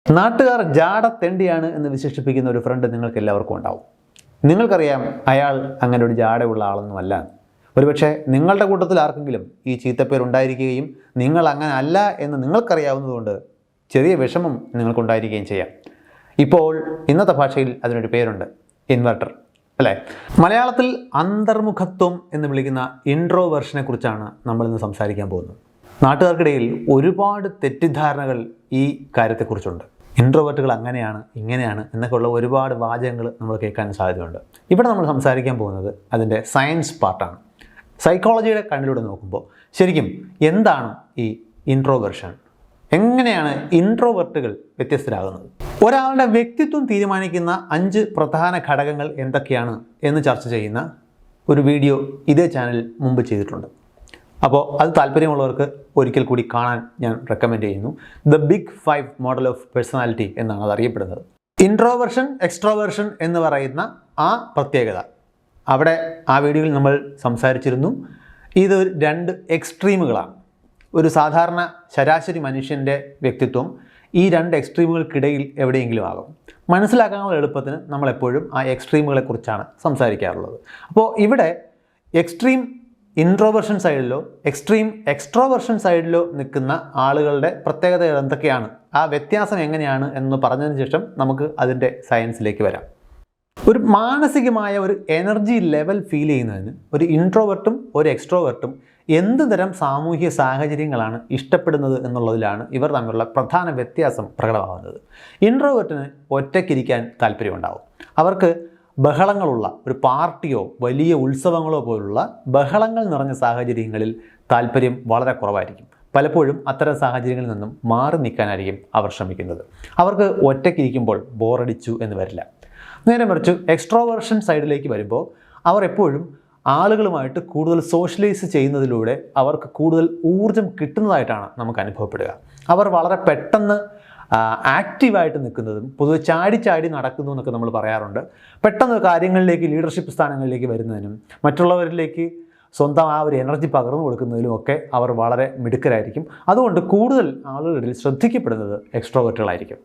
നാട്ടുകാർ ജാട തെണ്ടിയാണ് എന്ന് വിശേഷിപ്പിക്കുന്ന ഒരു ഫ്രണ്ട് നിങ്ങൾക്ക് എല്ലാവർക്കും ഉണ്ടാവും. നിങ്ങൾക്കറിയാം അയാൾ അങ്ങനെ ഒരു ജാടയുള്ള ആളൊന്നുമല്ല. ഒരുപക്ഷെ നിങ്ങളുടെ കൂട്ടത്തിൽ ആർക്കെങ്കിലും ഈ ചീത്തപ്പേരുണ്ടായിരിക്കുകയും നിങ്ങൾ അങ്ങനെ അല്ല എന്ന് നിങ്ങൾക്കറിയാവുന്നതുകൊണ്ട് ചെറിയ വിഷമം നിങ്ങൾക്കുണ്ടായിരിക്കുകയും ചെയ്യാം. ഇപ്പോൾ ഇന്നത്തെ ഭാഷയിൽ അതിനൊരു പേരുണ്ട്, ഇൻവെർട്ടർ അല്ലേ? മലയാളത്തിൽ അന്തർമുഖത്വം എന്ന് വിളിക്കുന്ന ഇൻട്രോവേർഷനെ കുറിച്ചാണ് നമ്മളിന്ന് സംസാരിക്കാൻ പോകുന്നത്. നാട്ടുകാർക്കിടയിൽ ഒരുപാട് തെറ്റിദ്ധാരണകൾ ഈ കാര്യത്തെക്കുറിച്ചുണ്ട്. ഇൻട്രോവേർട്ടുകൾ അങ്ങനെയാണ് ഇങ്ങനെയാണ് എന്നൊക്കെയുള്ള ഒരുപാട് വാചകങ്ങൾ നമ്മൾ കേൾക്കാൻ സാധ്യതയുണ്ട്. ഇവിടെ നമ്മൾ സംസാരിക്കാൻ പോകുന്നത് അതിൻ്റെ സയൻസ് പാർട്ടാണ്. സൈക്കോളജിയുടെ കണ്ണിലൂടെ നോക്കുമ്പോൾ ശരിക്കും എന്താണ് ഈ ഇൻട്രോവേർഷൻ, എങ്ങനെയാണ് ഇൻട്രോവേർട്ടുകൾ വ്യത്യസ്തരാകുന്നത്, ഒരാളുടെ വ്യക്തിത്വം തീരുമാനിക്കുന്ന 5 പ്രധാന ഘടകങ്ങൾ എന്തൊക്കെയാണ് എന്ന് ചർച്ച ചെയ്യുന്ന ഒരു വീഡിയോ ഇതേ ചാനൽ മുമ്പ് ചെയ്തിട്ടുണ്ട്. അപ്പോൾ അത് താല്പര്യമുള്ളവർക്ക് ഒരിക്കൽ കൂടി കാണാൻ ഞാൻ റെക്കമെൻഡ് ചെയ്യുന്നു. The big 5 model of personality എന്നാണ് അത് അറിയപ്പെടുന്നത്. ഇൻട്രോവേർഷൻ, എക്സ്ട്രോവേർഷൻ എന്ന് പറയുന്ന ആ പ്രത്യേകത അവിടെ ആ വീഡിയോയിൽ നമ്മൾ സംസാരിച്ചിരുന്നു. ഇത് 2 എക്സ്ട്രീമുകളാണ്. ഒരു സാധാരണ ശരാശരി മനുഷ്യൻ്റെ വ്യക്തിത്വം ഈ 2 എക്സ്ട്രീമുകൾക്കിടയിൽ എവിടെയെങ്കിലും ആകും. മനസ്സിലാക്കാനുള്ള എളുപ്പത്തിന് നമ്മളെപ്പോഴും ആ എക്സ്ട്രീമുകളെക്കുറിച്ചാണ് സംസാരിക്കാറുള്ളത്. അപ്പോൾ ഇവിടെ എക്സ്ട്രീം ഇൻട്രോവേർഷൻ സൈഡിലോ എക്സ്ട്രീം എക്സ്ട്രോവേർഷൻ സൈഡിലോ നിൽക്കുന്ന ആളുകളുടെ പ്രത്യേകത എന്തൊക്കെയാണ്, ആ വ്യത്യാസം എങ്ങനെയാണ് എന്ന് പറഞ്ഞതിന് ശേഷം നമുക്ക് അതിൻ്റെ സയൻസിലേക്ക് വരാം. ഒരു മാനസികമായ ഒരു എനർജി ലെവൽ ഫീൽ ചെയ്യുന്നതിന് ഒരു ഇൻട്രോവേർട്ടും ഒരു എക്സ്ട്രോവേർട്ടും എന്ത് തരം സാമൂഹ്യ സാഹചര്യങ്ങളാണ് ഇഷ്ടപ്പെടുന്നത് എന്നുള്ളതിലാണ് ഇവർ തമ്മിലുള്ള പ്രധാന വ്യത്യാസം പ്രകടമാകുന്നത്. ഇൻട്രോവേർട്ടിന് ഒറ്റയ്ക്കിരിക്കാൻ താല്പര്യമുണ്ടാവും. അവർക്ക് ബഹളങ്ങളുള്ള ഒരു പാർട്ടിയോ വലിയ ഉത്സവങ്ങളോ പോലുള്ള ബഹളങ്ങൾ നിറഞ്ഞ സാഹചര്യങ്ങളിൽ താല്പര്യം വളരെ കുറവായിരിക്കും. പലപ്പോഴും അത്തരം സാഹചര്യങ്ങളിൽ നിന്നും മാറി നിൽക്കാനായിരിക്കും അവർ ശ്രമിക്കുന്നത്. അവർക്ക് ഒറ്റയ്ക്കിരിക്കുമ്പോൾ ബോറടിച്ചു എന്ന് വരില്ല. നേരെ മറിച്ച് എക്സ്ട്രോവേർഷൻ സൈഡിലേക്ക് വരുമ്പോൾ അവർ എപ്പോഴും ആളുകളുമായിട്ട് കൂടുതൽ സോഷ്യലൈസ് ചെയ്യുന്നതിലൂടെ അവർക്ക് കൂടുതൽ ഊർജം കിട്ടുന്നതായിട്ടാണ് നമുക്ക് അനുഭവപ്പെടുക. അവർ വളരെ പെട്ടെന്ന് ആക്റ്റീവായിട്ട് നിൽക്കുന്നതും പൊതുവെ ചാടി നടക്കുന്നു എന്നൊക്കെ നമ്മൾ പറയാറുണ്ട്. പെട്ടെന്ന് കാര്യങ്ങളിലേക്ക്, ലീഡർഷിപ്പ് സ്ഥാനങ്ങളിലേക്ക് വരുന്നതിനും മറ്റുള്ളവരിലേക്ക് സ്വന്തം ആ ഒരു എനർജി പകർന്നു കൊടുക്കുന്നതിലും ഒക്കെ അവർ വളരെ മിടുക്കരായിരിക്കും. അതുകൊണ്ട് കൂടുതൽ ആളുകളിൽ ശ്രദ്ധിക്കപ്പെടുന്നത് എക്സ്ട്രോവേർട്ടുകളായിരിക്കും.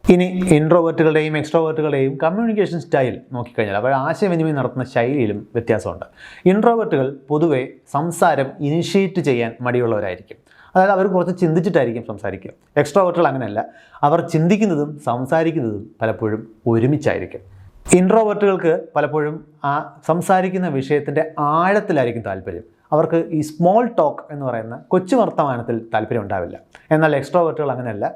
ഇനി ഇൻട്രോവേർട്ടുകളുടെയും എക്സ്ട്രോവേർട്ടുകളുടെയും കമ്മ്യൂണിക്കേഷൻ സ്റ്റൈൽ നോക്കിക്കഴിഞ്ഞാൽ അവർ ആശയവിനിമയം നടത്തുന്ന ശൈലിയിലും വ്യത്യാസമുണ്ട്. ഇൻട്രോവേർട്ടുകൾ പൊതുവെ സംസാരം ഇനിഷ്യേറ്റ് ചെയ്യാൻ മടിയുള്ളവരായിരിക്കും. അതായത് അവർ കുറച്ച് ചിന്തിച്ചിട്ടായിരിക്കും സംസാരിക്കുക. എക്സ്ട്രോവേർട്ടുകൾ അങ്ങനെയല്ല, അവർ ചിന്തിക്കുന്നതും സംസാരിക്കുന്നതും പലപ്പോഴും ഒരുമിച്ചായിരിക്കും. ഇൻട്രോവേർട്ടുകൾക്ക് പലപ്പോഴും ആ സംസാരിക്കുന്ന വിഷയത്തിൻ്റെ ആഴത്തിലായിരിക്കും താല്പര്യം. അവർക്ക് ഈ സ്മോൾ ടോക്ക് എന്ന് പറയുന്ന കൊച്ചു വർത്തമാനത്തിൽ താല്പര്യം ഉണ്ടാവില്ല. എന്നാൽ എക്സ്ട്രോവേർട്ടുകൾ അങ്ങനെയല്ല,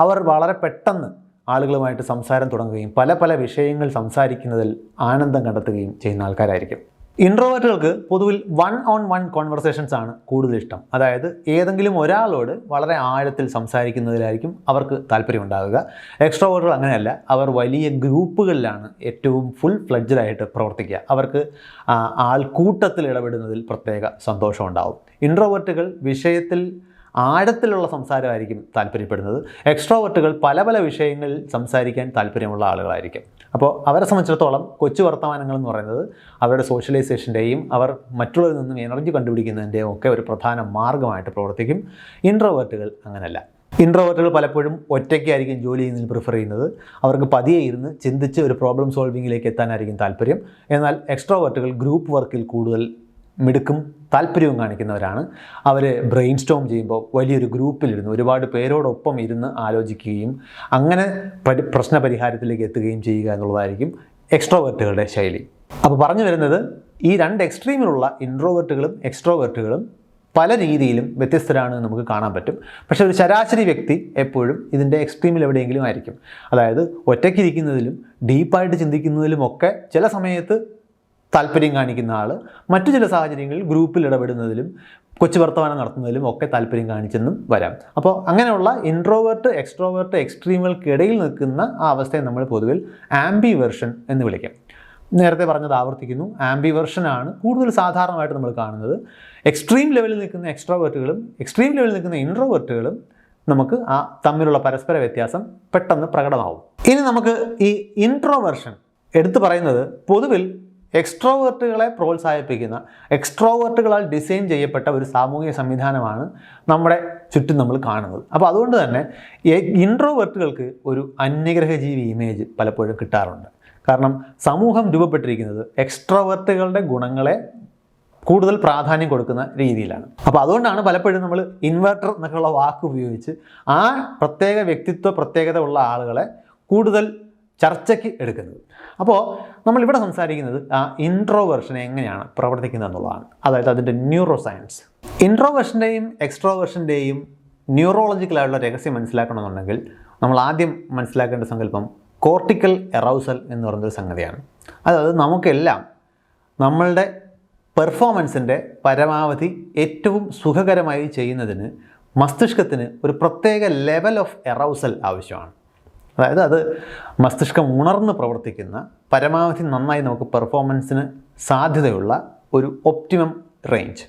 അവർ വളരെ പെട്ടെന്ന് ആളുകളുമായിട്ട് സംസാരം തുടങ്ങുകയും പല വിഷയങ്ങൾ സംസാരിക്കുന്നതിൽ ആനന്ദം കണ്ടെത്തുകയും ചെയ്യുന്ന ആൾക്കാരായിരിക്കും. ഇൻട്രോവേർട്ടുകൾക്ക് പൊതുവിൽ 1-on-1 കോൺവെർസേഷൻസ് ആണ് കൂടുതൽ ഇഷ്ടം. അതായത് ഏതെങ്കിലും ഒരാളോട് വളരെ ആഴത്തിൽ സംസാരിക്കുന്നതിലായിരിക്കും അവർക്ക് താല്പര്യം ഉണ്ടാവുക. എക്സ്ട്രോവേർട്ടുകൾ അങ്ങനെയല്ല, അവർ വലിയ ഗ്രൂപ്പുകളിലാണ് ഏറ്റവും ഫുൾ ഫ്ലെഡ്ജഡായിട്ട് പ്രവർത്തിക്കുക. അവർക്ക് ആൾക്കൂട്ടത്തിൽ ഇടപെടുന്നതിൽ പ്രത്യേക സന്തോഷം ഉണ്ടാവും. ഇൻട്രോവേർട്ടുകൾ വിഷയത്തിൽ ആഴത്തിലുള്ള സംസാരമായിരിക്കും താല്പര്യപ്പെടുന്നത്. എക്സ്ട്രോവേർട്ടുകൾ പല വിഷയങ്ങളിൽ സംസാരിക്കാൻ താല്പര്യമുള്ള ആളുകളായിരിക്കും. അപ്പോൾ അവരെ സംബന്ധിച്ചിടത്തോളം കൊച്ചു വർത്തമാനങ്ങൾ എന്ന് പറയുന്നത് അവരുടെ സോഷ്യലൈസേഷൻ്റെയും അവർ മറ്റുള്ളവരിൽ നിന്നും എനർജി കണ്ടുപിടിക്കുന്നതിൻ്റെയും ഒക്കെ ഒരു പ്രധാന മാർഗ്ഗമായിട്ട് പ്രവർത്തിക്കും. ഇൻട്രോവേർട്ടുകൾ അങ്ങനെയല്ല. ഇൻട്രോവേർട്ടുകൾ പലപ്പോഴും ഒറ്റയ്ക്കായിരിക്കും ജോലി ചെയ്യുന്നതിന് പ്രിഫർ ചെയ്യുന്നത്. അവർക്ക് പതിയെ ഇരുന്ന് ചിന്തിച്ച് ഒരു പ്രോബ്ലം സോൾവിങ്ങിലേക്ക് എത്താനായിരിക്കും താല്പര്യം. എന്നാൽ എക്സ്ട്രോവേർട്ടുകൾ ഗ്രൂപ്പ് വർക്കിൽ കൂടുതൽ മിടുക്കും താല്പര്യവും കാണിക്കുന്നവരാണ്. അവർ ബ്രെയിൻ സ്റ്റോം ചെയ്യുമ്പോൾ വലിയൊരു ഗ്രൂപ്പിലിരുന്ന് ഒരുപാട് പേരോടൊപ്പം ഇരുന്ന് ആലോചിക്കുകയും അങ്ങനെ പ്രശ്നപരിഹാരത്തിലേക്ക് എത്തുകയും ചെയ്യുക എന്നുള്ളതായിരിക്കും എക്സ്ട്രോവേർട്ടുകളുടെ ശൈലി. അപ്പോൾ പറഞ്ഞു വരുന്നത് ഈ 2 എക്സ്ട്രീമിലുള്ള ഇൻട്രോവേർട്ടുകളും എക്സ്ട്രോവേർട്ടുകളും പല രീതിയിലും വ്യത്യസ്തരാണ് നമുക്ക് കാണാൻ പറ്റും. പക്ഷേ ഒരു ശരാശരി വ്യക്തി എപ്പോഴും ഇതിൻ്റെ എക്സ്ട്രീമിൽ എവിടെയെങ്കിലും ആയിരിക്കും. അതായത് ഒറ്റയ്ക്കിരിക്കുന്നതിലും ഡീപ്പായിട്ട് ചിന്തിക്കുന്നതിലുമൊക്കെ ചില സമയത്ത് താല്പര്യം കാണിക്കുന്ന ആൾ മറ്റു ചില സാഹചര്യങ്ങളിൽ ഗ്രൂപ്പിൽ ഇടപെടുന്നതിലും കൊച്ചു വർത്തമാനം നടത്തുന്നതിലും ഒക്കെ താല്പര്യം കാണിച്ചെന്നും വരാം. അപ്പോൾ അങ്ങനെയുള്ള ഇൻട്രോവേർട്ട് എക്സ്ട്രോവേർട്ട് എക്സ്ട്രീമുകൾക്കിടയിൽ നിൽക്കുന്ന ആ അവസ്ഥയെ നമ്മൾ പൊതുവിൽ ആംബിവേർഷൻ എന്ന് വിളിക്കാം. നേരത്തെ പറഞ്ഞത് ആവർത്തിക്കുന്നു, ആംബിവേർഷനാണ് കൂടുതൽ സാധാരണമായിട്ട് നമ്മൾ കാണുന്നത്. എക്സ്ട്രീം ലെവലിൽ നിൽക്കുന്ന എക്സ്ട്രോവേർട്ടുകളും എക്സ്ട്രീം ലെവലിൽ നിൽക്കുന്ന ഇൻട്രോവേർട്ടുകളും നമുക്ക് ആ തമ്മിലുള്ള പരസ്പര വ്യത്യാസം പെട്ടെന്ന് പ്രകടമാവും. ഇനി നമുക്ക് ഈ ഇൻട്രോവേർഷൻ എടുത്തു പറയുന്നത് പൊതുവിൽ എക്സ്ട്രോവേർട്ടുകളെ പ്രോത്സാഹിപ്പിക്കുന്ന, എക്സ്ട്രോവേർട്ടുകളാൽ ഡിസൈൻ ചെയ്യപ്പെട്ട ഒരു സാമൂഹിക സംവിധാനമാണ് നമ്മുടെ ചുറ്റും നമ്മൾ കാണുന്നത്. അപ്പോൾ അതുകൊണ്ട് തന്നെ ഇൻട്രോവേർട്ടുകൾക്ക് ഒരു അന്യഗ്രഹജീവി ഇമേജ് പലപ്പോഴും കിട്ടാറുണ്ട്. കാരണം സമൂഹം രൂപപ്പെട്ടിരിക്കുന്നത് എക്സ്ട്രോവേർട്ടുകളുടെ ഗുണങ്ങളെ കൂടുതൽ പ്രാധാന്യം കൊടുക്കുന്ന രീതിയിലാണ്. അപ്പോൾ അതുകൊണ്ടാണ് പലപ്പോഴും നമ്മൾ ഇൻവെർട്ടർ എന്നൊക്കെയുള്ള വാക്ക് ഉപയോഗിച്ച് ആ പ്രത്യേക വ്യക്തിത്വ പ്രത്യേകത ഉള്ള ആളുകളെ കൂടുതൽ ചർച്ചയ്ക്ക് എടുക്കുന്നത്. അപ്പോൾ നമ്മളിവിടെ സംസാരിക്കുന്നത് ആ ഇൻട്രോവേർഷനെ എങ്ങനെയാണ് പ്രവർത്തിക്കുന്നത് എന്നുള്ളതാണ്. അതായത് അതിൻ്റെ ന്യൂറോ സയൻസ്. ഇൻട്രോവേർഷൻ്റെയും എക്സ്ട്രോവേർഷൻ്റെയും ന്യൂറോളജിക്കലായിട്ടുള്ള രഹസ്യം മനസ്സിലാക്കണമെന്നുണ്ടെങ്കിൽ നമ്മൾ ആദ്യം മനസ്സിലാക്കേണ്ട സങ്കല്പം കോർട്ടിക്കൽ എറൗസൽ എന്ന് പറയുന്നൊരു സംഗതിയാണ്. അതായത് നമുക്കെല്ലാം നമ്മളുടെ പെർഫോമൻസിൻ്റെ പരമാവധി ഏറ്റവും സുഖകരമായി ചെയ്യുന്നതിന് മസ്തിഷ്കത്തിന് ഒരു പ്രത്യേക ലെവൽ ഓഫ് എറൗസൽ ആവശ്യമാണ്. അതായത് അത് മസ്തിഷ്കം ഉണർന്ന് പ്രവർത്തിക്കുന്ന പരമാവധി നന്നായി നമുക്ക് പെർഫോമൻസിന് സാധ്യതയുള്ള ഒരു ഒപ്റ്റിമം റേഞ്ച്.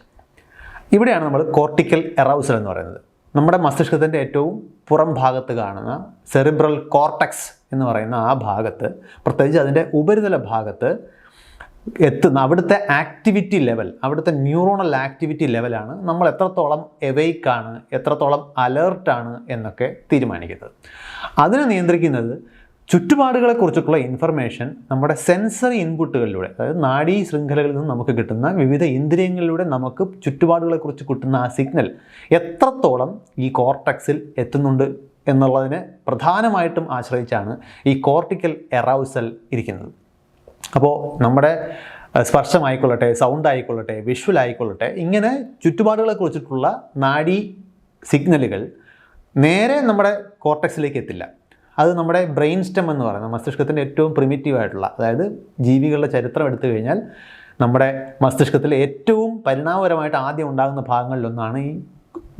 ഇവിടെയാണ് നമ്മൾ കോർട്ടിക്കൽ എറൗസൽ എന്ന് പറയുന്നത്. നമ്മുടെ മസ്തിഷ്കത്തിൻ്റെ ഏറ്റവും പുറം ഭാഗത്ത് കാണുന്ന സെറിബ്രൽ കോർട്ടക്സ് എന്ന് പറയുന്ന ആ ഭാഗത്ത്, പ്രത്യേകിച്ച് അതിൻ്റെ ഉപരിതല ഭാഗത്ത് എത്തുന്ന അവിടുത്തെ ആക്ടിവിറ്റി ലെവൽ, അവിടുത്തെ ന്യൂറോണൽ ആക്ടിവിറ്റി ലെവലാണ് നമ്മൾ എത്രത്തോളം എവേക്കാണ്, എത്രത്തോളം അലേർട്ടാണ് എന്നൊക്കെ തീരുമാനിക്കുന്നത്. അതിനെ നിയന്ത്രിക്കുന്നത് ചുറ്റുപാടുകളെക്കുറിച്ചുള്ള ഇൻഫർമേഷൻ നമ്മുടെ സെൻസറി ഇൻപുട്ടുകളിലൂടെ, അതായത് നാഡീ ശൃംഖലകളിൽ നിന്ന് നമുക്ക് കിട്ടുന്ന വിവിധ ഇന്ദ്രിയങ്ങളിലൂടെ നമുക്ക് ചുറ്റുപാടുകളെക്കുറിച്ച് കിട്ടുന്ന ആ സിഗ്നൽ എത്രത്തോളം ഈ കോർട്ടക്സിൽ എത്തുന്നുണ്ട് എന്നുള്ളതിനെ പ്രധാനമായിട്ടും ആശ്രയിച്ചാണ് ഈ കോർട്ടിക്കൽ എറൗസൽ ഇരിക്കുന്നത്. അപ്പോൾ നമ്മുടെ സ്പർശമായിക്കൊള്ളട്ടെ, സൗണ്ട് ആയിക്കൊള്ളട്ടെ, വിഷ്വൽ ആയിക്കൊള്ളട്ടെ, ഇങ്ങനെ ചുറ്റുപാടുകളെക്കുറിച്ചിട്ടുള്ള നാഡീ സിഗ്നലുകൾ നേരെ നമ്മുടെ കോർട്ടക്സിലേക്ക് എത്തില്ല. അത് നമ്മുടെ ബ്രെയിൻ സ്റ്റെം എന്ന് പറയുന്നത് മസ്തിഷ്കത്തിൻ്റെ ഏറ്റവും പ്രിമിറ്റീവായിട്ടുള്ള, അതായത് ജീവികളുടെ ചരിത്രം എടുത്തു കഴിഞ്ഞാൽ നമ്മുടെ മസ്തിഷ്കത്തിൽ ഏറ്റവും പരിണാമപരമായിട്ട് ആദ്യം ഉണ്ടാകുന്ന ഭാഗങ്ങളിലൊന്നാണ് ഈ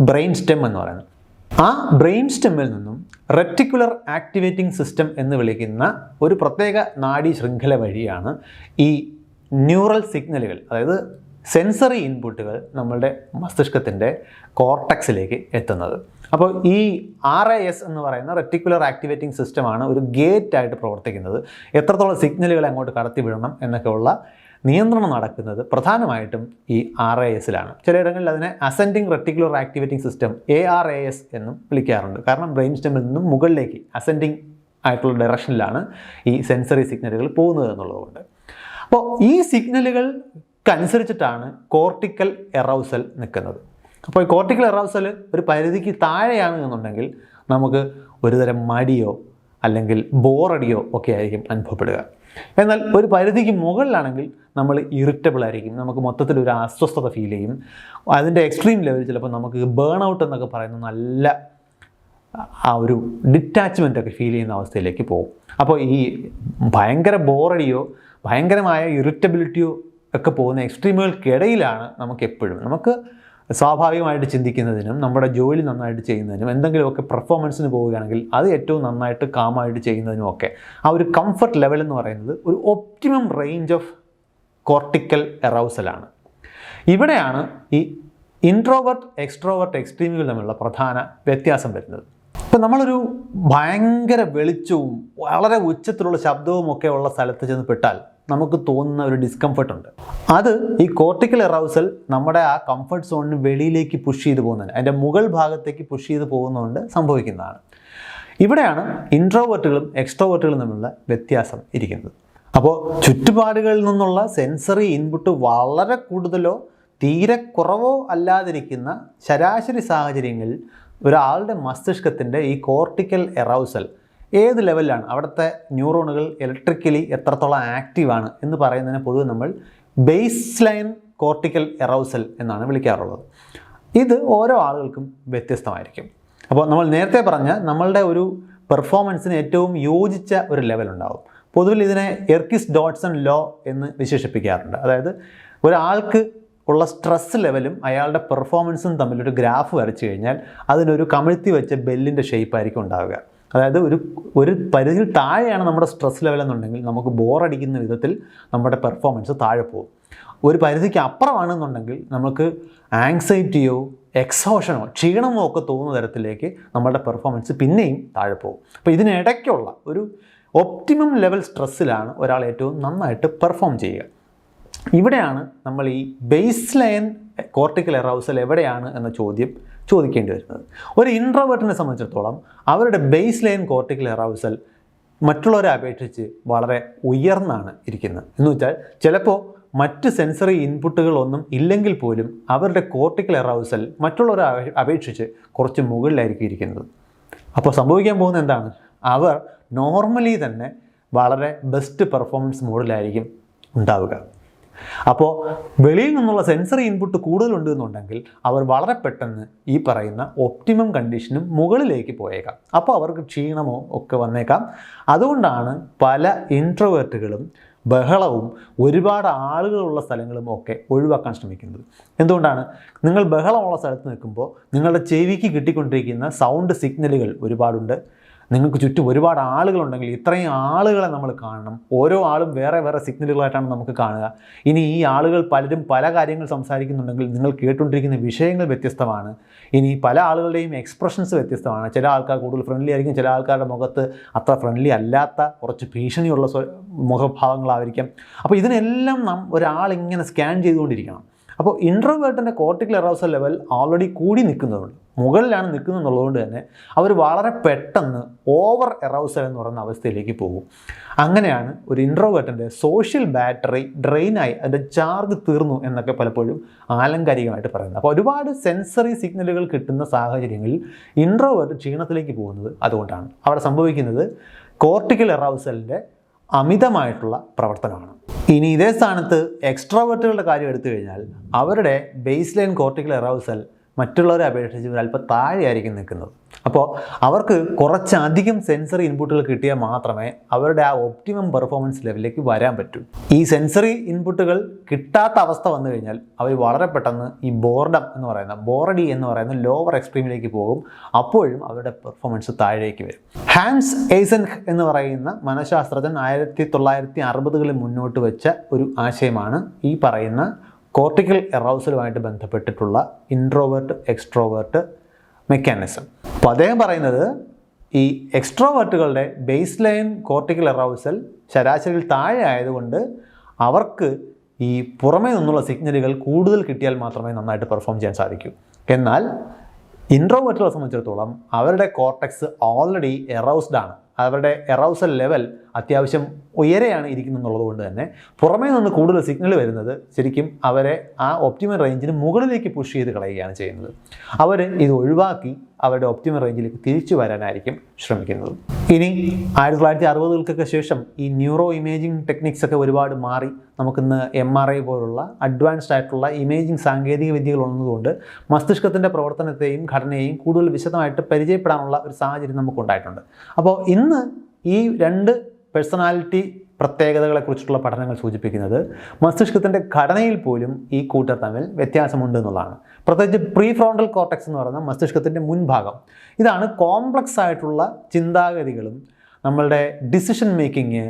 ബ്രെയിൻ സ്റ്റെം എന്ന് പറയുന്നത്. ആ ബ്രെയിൻ സ്റ്റെമ്മിൽ നിന്നും റെറ്റിക്കുലർ ആക്ടിവേറ്റിംഗ് സിസ്റ്റം എന്ന് വിളിക്കുന്ന ഒരു പ്രത്യേക നാഡീ ശൃംഖല വഴിയാണ് ഈ ന്യൂറൽ സിഗ്നലുകൾ, അതായത് സെൻസറി ഇൻപുട്ടുകൾ നമ്മളുടെ മസ്തിഷ്കത്തിൻ്റെ കോർട്ടക്സിലേക്ക് എത്തുന്നത്. അപ്പോൾ ഈ RAS എന്ന് പറയുന്ന റെറ്റിക്കുലർ ആക്ടിവേറ്റിംഗ് സിസ്റ്റമാണ് ഒരു ഗേറ്റായിട്ട് പ്രവർത്തിക്കുന്നത്. എത്രത്തോളം സിഗ്നലുകളെ അങ്ങോട്ട് കടത്തി വിടണം എന്നൊക്കെയുള്ള നിയന്ത്രണം നടക്കുന്നത് പ്രധാനമായിട്ടും ഈ RASലാണ്. ചിലയിടങ്ങളിൽ അതിനെ ascending reticular activating system ARAS എന്നും വിളിക്കാറുണ്ട്. കാരണം ബ്രെയിൻ സ്റ്റെമ്മിൽ നിന്നും മുകളിലേക്ക് അസെൻഡിങ് ആയിട്ടുള്ള ഡയറക്ഷനിലാണ് ഈ സെൻസറി സിഗ്നലുകൾ പോകുന്നത് എന്നുള്ളതുകൊണ്ട്. അപ്പോൾ ഈ സിഗ്നലുകൾക്കനുസരിച്ചിട്ടാണ് കോർട്ടിക്കൽ എറൗസൽ നിൽക്കുന്നത്. അപ്പോൾ ഈ കോർട്ടിക്കൽ എറൗസൽ ഒരു പരിധിക്ക് താഴെയാണ് എന്നുണ്ടെങ്കിൽ നമുക്ക് ഒരുതരം മടിയോ അല്ലെങ്കിൽ ബോറടിയോ ഒക്കെ ആയിരിക്കും അനുഭവപ്പെടുക. എന്നാൽ ഒരു പരിധിക്ക് മുകളിലാണെങ്കിൽ നമ്മൾ ഇറിറ്റബിൾ ആയിരിക്കും, നമുക്ക് മൊത്തത്തിൽ ഒരു അസ്വസ്ഥത ഫീൽ ചെയ്യും. അതിൻ്റെ എക്സ്ട്രീം ലെവൽ ചിലപ്പോൾ നമുക്ക് ബേൺ ഔട്ട് എന്നൊക്കെ പറയുന്ന നല്ല ആ ഒരു ഡിറ്റാച്ച്മെൻ്റ് ഒക്കെ ഫീൽ ചെയ്യുന്ന അവസ്ഥയിലേക്ക് പോകും. അപ്പോൾ ഈ ഭയങ്കര ബോറടിയോ ഭയങ്കരമായ ഇറിറ്റബിലിറ്റിയോ ഒക്കെ പോകുന്ന എക്സ്ട്രീമുകൾക്കിടയിലാണ് നമുക്ക് സ്വാഭാവികമായിട്ട് ചിന്തിക്കുന്നതിനും നമ്മുടെ ജോലി നന്നായിട്ട് ചെയ്യുന്നതിനും എന്തെങ്കിലുമൊക്കെ പെർഫോമൻസിന് പോവുകയാണെങ്കിൽ അത് ഏറ്റവും നന്നായിട്ട് കാമായിട്ട് ചെയ്യുന്നതിനുമൊക്കെ ആ ഒരു കംഫർട്ട് ലെവൽ എന്ന് പറയുന്നത് ഒരു ഒപ്റ്റിമം റേഞ്ച് ഓഫ് കോർട്ടിക്കൽ എറൗസലാണ്. ഇവിടെയാണ് ഈ ഇൻട്രോവേർട്ട് എക്സ്ട്രോവേർട്ട് എക്സ്ട്രീമുകൾ തമ്മിലുള്ള പ്രധാന വ്യത്യാസം വരുന്നത്. ഇപ്പം നമ്മളൊരു ഭയങ്കര വെളിച്ചവും വളരെ ഉച്ചത്തിലുള്ള ശബ്ദവും ഒക്കെ ഉള്ള സ്ഥലത്ത് ചെന്ന് പെട്ടാൽ നമുക്ക് തോന്നുന്ന ഒരു ഡിസ്കംഫർട്ട് ഉണ്ട്. അത് ഈ കോർട്ടിക്കൽ എറൗസൽ നമ്മുടെ ആ കംഫർട്ട് സോണിന് വെളിയിലേക്ക് പുഷ് ചെയ്ത് പോകുന്നതിന്, അതിൻ്റെ മുകൾ ഭാഗത്തേക്ക് പുഷ് ചെയ്ത് പോകുന്നതുകൊണ്ട് സംഭവിക്കുന്നതാണ്. ഇവിടെയാണ് ഇൻട്രോവേർട്ടുകളും എക്സ്ട്രോവേർട്ടുകളും തമ്മിലുള്ള വ്യത്യാസം ഇരിക്കുന്നത്. അപ്പോൾ ചുറ്റുപാടുകളിൽ നിന്നുള്ള സെൻസറി ഇൻപുട്ട് വളരെ കൂടുതലോ തീരെ കുറവോ അല്ലാതിരിക്കുന്ന ശരാശരി സാഹചര്യങ്ങളിൽ ഒരാളുടെ മസ്തിഷ്കത്തിൻ്റെ ഈ കോർട്ടിക്കൽ എറൗസൽ ഏത് ലെവലിലാണ്, അവിടുത്തെ ന്യൂറോണുകൾ ഇലക്ട്രിക്കലി എത്രത്തോളം ആക്റ്റീവാണ് എന്ന് പറയുന്നതിന് പൊതുവെ നമ്മൾ ബേസ് ലൈൻ കോർട്ടിക്കൽ എറൗസൽ എന്നാണ് വിളിക്കാറുള്ളത്. ഇത് ഓരോ ആളുകൾക്കും വ്യത്യസ്തമായിരിക്കും. അപ്പോൾ നമ്മൾ നേരത്തെ പറഞ്ഞ നമ്മളുടെ ഒരു പെർഫോമൻസിന് ഏറ്റവും യോജിച്ച ഒരു ലെവൽ ഉണ്ടാവും. പൊതുവിൽ ഇതിനെ എർക്കിസ് ഡോട്ട്സൺ ലോ എന്ന് വിശേഷിപ്പിക്കാറുണ്ട്. അതായത് ഒരാൾക്ക് ഉള്ള സ്ട്രെസ് ലെവലും അയാളുടെ പെർഫോമൻസും തമ്മിലൊരു ഗ്രാഫ് വരച്ചു കഴിഞ്ഞാൽ അതിനൊരു കമിഴ്ത്തി വെച്ച ബെല്ലിൻ്റെ ഷേപ്പായിരിക്കും ഉണ്ടാവുക. അതായത് ഒരു പരിധിയിൽ താഴെയാണ് നമ്മുടെ സ്ട്രെസ് ലെവൽ എന്നുണ്ടെങ്കിൽ നമുക്ക് ബോറടിക്കുന്ന വിധത്തിൽ നമ്മുടെ പെർഫോമൻസ് താഴെ പോകും. ഒരു പരിധിക്ക് അപ്പുറമാണെന്നുണ്ടെങ്കിൽ നമുക്ക് ആങ്സൈറ്റിയോ എക്സോഷനോ ക്ഷീണമോ ഒക്കെ തോന്നുന്ന തരത്തിലേക്ക് നമ്മുടെ പെർഫോമൻസ് പിന്നെയും താഴെ പോകും. അപ്പോൾ ഇതിനിടയ്ക്കുള്ള ഒരു ഒപ്റ്റിമം ലെവൽ സ്ട്രെസ്സിലാണ് ഒരാൾ ഏറ്റവും നന്നായിട്ട് പെർഫോം ചെയ്യുക. ഇവിടെയാണ് നമ്മൾ ഈ ബേസ് ലൈൻ കോർട്ടിക്കൽ എറൗസൽ എവിടെയാണ് എന്ന ചോദ്യം ചോദിക്കേണ്ടി വരുന്നത്. ഒരു ഇൻട്രോവേർട്ടിനെ സംബന്ധിച്ചിടത്തോളം അവരുടെ ബേസ് ലൈൻ കോർട്ടിക്കൽ എറൗസൽ മറ്റുള്ളവരെ അപേക്ഷിച്ച് വളരെ ഉയർന്നാണ് ഇരിക്കുന്നത്. എന്ന് വെച്ചാൽ ചിലപ്പോൾ മറ്റ് സെൻസറി ഇൻപുട്ടുകളൊന്നും ഇല്ലെങ്കിൽ പോലും അവരുടെ കോർട്ടിക്കൽ എറൗസൽ മറ്റുള്ളവരെ അപേക്ഷിച്ച് കുറച്ച് മുകളിലായിരിക്കും ഇരിക്കുന്നത്. അപ്പോൾ സംഭവിക്കാൻ പോകുന്നത് എന്താണ്? അവർ നോർമലി തന്നെ വളരെ ബെസ്റ്റ് പെർഫോമൻസ് മോഡിലായിരിക്കും ഉണ്ടാവുക. അപ്പോൾ വെളിയിൽ നിന്നുള്ള സെൻസറി ഇൻപുട്ട് കൂടുതലുണ്ട് എന്നുണ്ടെങ്കിൽ അവർ വളരെ പെട്ടെന്ന് ഈ പറയുന്ന ഒപ്റ്റിമം കണ്ടീഷനും മുകളിലേക്ക് പോയേക്കാം. അപ്പോൾ അവർക്ക് ക്ഷീണമോ ഒക്കെ വന്നേക്കാം. അതുകൊണ്ടാണ് പല ഇൻട്രോവേർട്ടുകളും ബഹളവും ഒരുപാട് ആളുകളുള്ള സ്ഥലങ്ങളും ഒക്കെ ഒഴിവാക്കാൻ ശ്രമിക്കുന്നത്. എന്തുകൊണ്ടാണ്? നിങ്ങൾ ബഹളമുള്ള സ്ഥലത്ത് നിൽക്കുമ്പോൾ നിങ്ങളുടെ ചെവിക്ക് കിട്ടിക്കൊണ്ടിരിക്കുന്ന സൗണ്ട് സിഗ്നലുകൾ ഒരുപാടുണ്ട്. നിങ്ങൾക്ക് ചുറ്റും ഒരുപാട് ആളുകളുണ്ടെങ്കിൽ ഇത്രയും ആളുകളെ നമ്മൾ കാണണം. ഓരോ ആളും വേറെ വേറെ സിഗ്നലുകളായിട്ടാണ് നമുക്ക് കാണുക. ഇനി ഈ ആളുകൾ പലരും പല കാര്യങ്ങൾ സംസാരിക്കുന്നുണ്ടെങ്കിൽ നിങ്ങൾ കേട്ടുകൊണ്ടിരിക്കുന്ന വിഷയങ്ങൾ വ്യത്യസ്തമാണ്. ഇനി പല ആളുകളുടെയും എക്സ്പ്രഷൻസ് വ്യത്യസ്തമാണ്. ചില ആൾക്കാർ കൂടുതൽ ഫ്രണ്ട്ലി ആയിരിക്കും, ചില ആൾക്കാരുടെ മുഖത്ത് അത്ര ഫ്രണ്ട്ലി അല്ലാത്ത കുറച്ച് ഭീഷണിയുള്ള മുഖഭാവങ്ങളായിരിക്കാം. അപ്പോൾ ഇതിനെല്ലാം ഒരാളിങ്ങനെ സ്കാൻ ചെയ്തുകൊണ്ടിരിക്കണം. അപ്പോൾ ഇൻട്രോവേർട്ടിൻ്റെ കോർട്ടിക്കൽ എറൗസൽ ലെവൽ ഓൾറെഡി കൂടി നിൽക്കുന്നതുകൊണ്ട്, മുകളിലാണ് നിൽക്കുന്നതെന്നുള്ളതുകൊണ്ട് തന്നെ അവർ വളരെ പെട്ടെന്ന് ഓവർ എറൗസൽ എന്ന് പറയുന്ന അവസ്ഥയിലേക്ക് പോകും. അങ്ങനെയാണ് ഒരു ഇൻട്രോവേർട്ടിൻ്റെ സോഷ്യൽ ബാറ്ററി ഡ്രെയിനായി, അതിൻ്റെ ചാർജ് തീർന്നു എന്നൊക്കെ പലപ്പോഴും ആലങ്കാരികമായിട്ട് പറയുന്നത്. അപ്പോൾ ഒരുപാട് സെൻസറി സിഗ്നലുകൾ കിട്ടുന്ന സാഹചര്യങ്ങളിൽ ഇൻട്രോവേർട്ട് ക്ഷീണത്തിലേക്ക് പോകുന്നത് അതുകൊണ്ടാണ്. അവിടെ സംഭവിക്കുന്നത് കോർട്ടിക്കൽ എറൗസലിൻ്റെ അമിതമായിട്ടുള്ള പ്രവർത്തനമാണ്. ഇനി ഇതേ സ്ഥാനത്ത് എക്സ്ട്രോവേർട്ടുകളുടെ കാര്യം എടുത്തു കഴിഞ്ഞാൽ അവരുടെ ബേസ് ലൈൻ കോർട്ടിക്കൽ എറൗസൽ മറ്റുള്ളവരെ അപേക്ഷിച്ച് അല്പം താഴെയായിരിക്കും നിൽക്കുന്നത്. അപ്പോൾ അവർക്ക് കുറച്ചധികം സെൻസറി ഇൻപുട്ടുകൾ കിട്ടിയാൽ മാത്രമേ അവരുടെ ആ ഒപ്റ്റിമം പെർഫോമൻസ് ലെവലിലേക്ക് വരാൻ പറ്റൂ. ഈ സെൻസറി ഇൻപുട്ടുകൾ കിട്ടാത്ത അവസ്ഥ വന്നു കഴിഞ്ഞാൽ അവർ വളരെ പെട്ടെന്ന് ഈ ബോർഡി എന്ന് പറയുന്ന ലോവർ എക്സ്ട്രീമിലേക്ക് പോകും. അപ്പോഴും അവരുടെ പെർഫോമൻസ് താഴേക്ക് വരും. ഹാൻസ് എയ്സൻഹ് എന്ന് പറയുന്ന മനഃശാസ്ത്രജ്ഞൻ 1960കളിൽ മുന്നോട്ട് വെച്ച ഒരു ആശയമാണ് ഈ പറയുന്ന കോർട്ടിക്കൽ എറൗസലുമായിട്ട് ബന്ധപ്പെട്ടിട്ടുള്ള ഇൻട്രോവേർട്ട് എക്സ്ട്രോവേർട്ട് മെക്കാനിസം. അപ്പോൾ അദ്ദേഹം പറയുന്നത് ഈ എക്സ്ട്രോവേർട്ടുകളുടെ ബേസ് ലൈൻ കോർട്ടിക്കൽ എറൗസൽ ശരാശരിയിൽ താഴെ ആയതുകൊണ്ട് അവർക്ക് ഈ പുറമേ നിന്നുള്ള സിഗ്നലുകൾ കൂടുതൽ കിട്ടിയാൽ മാത്രമേ നന്നായിട്ട് പെർഫോം ചെയ്യാൻ സാധിക്കൂ. എന്നാൽ ഇൻട്രോവേർട്ടുകളെ സംബന്ധിച്ചിടത്തോളം അവരുടെ കോർട്ടെക്സ് ഓൾറെഡി എറൗസ്ഡ് ആണ്. അവരുടെ എറൗസൽ ലെവൽ അത്യാവശ്യം ഉയരെയാണ് ഇരിക്കുന്നുള്ളത് കൊണ്ട് തന്നെ പുറമേ നിന്ന് കൂടുതൽ സിഗ്നൽ വരുന്നത് ശരിക്കും അവരെ ആ ഒപ്റ്റിമൽ റേഞ്ചിന് മുകളിലേക്ക് പുഷ് ചെയ്ത് കളയുകയാണ് ചെയ്യുന്നത്. അവർ ഇത് ഒഴിവാക്കി അവരുടെ ഒപ്റ്റിമൽ റേഞ്ചിലേക്ക് തിരിച്ചു വരാനായിരിക്കും ശ്രമിക്കുന്നത്. ഇനി 1960കൾക്കൊക്കെ ശേഷം ഈ ന്യൂറോ ഇമേജിംഗ് ടെക്നിക്സ് ഒക്കെ ഒരുപാട് മാറി. നമുക്കിന്ന് MRI പോലുള്ള അഡ്വാൻസ്ഡ് ആയിട്ടുള്ള ഇമേജിംഗ് സാങ്കേതിക വിദ്യകൾ ഉള്ളതുകൊണ്ട് മസ്തിഷ്കത്തിൻ്റെ പ്രവർത്തനത്തെയും ഘടനയെയും കൂടുതൽ വിശദമായിട്ട് പരിചയപ്പെടാനുള്ള ഒരു സാഹചര്യം നമുക്കുണ്ടായിട്ടുണ്ട്. അപ്പോൾ ഇന്ന് ഈ രണ്ട് പേഴ്സണാലിറ്റി പ്രത്യേകതകളെക്കുറിച്ചിട്ടുള്ള പഠനങ്ങൾ സൂചിപ്പിക്കുന്നത് മസ്തിഷ്കത്തിൻ്റെ ഘടനയിൽ പോലും ഈ കൂട്ടർ തമ്മിൽ വ്യത്യാസമുണ്ട് എന്നുള്ളതാണ്. പ്രത്യേകിച്ച് പ്രീ ഫ്രോണ്ടൽ കോർട്ടെക്സ് എന്ന് പറയുന്ന മസ്തിഷ്കത്തിൻ്റെ മുൻഭാഗം, ഇതാണ് കോംപ്ലക്സ് ആയിട്ടുള്ള ചിന്താഗതികളും നമ്മളുടെ ഡിസിഷൻ മേക്കിങ്,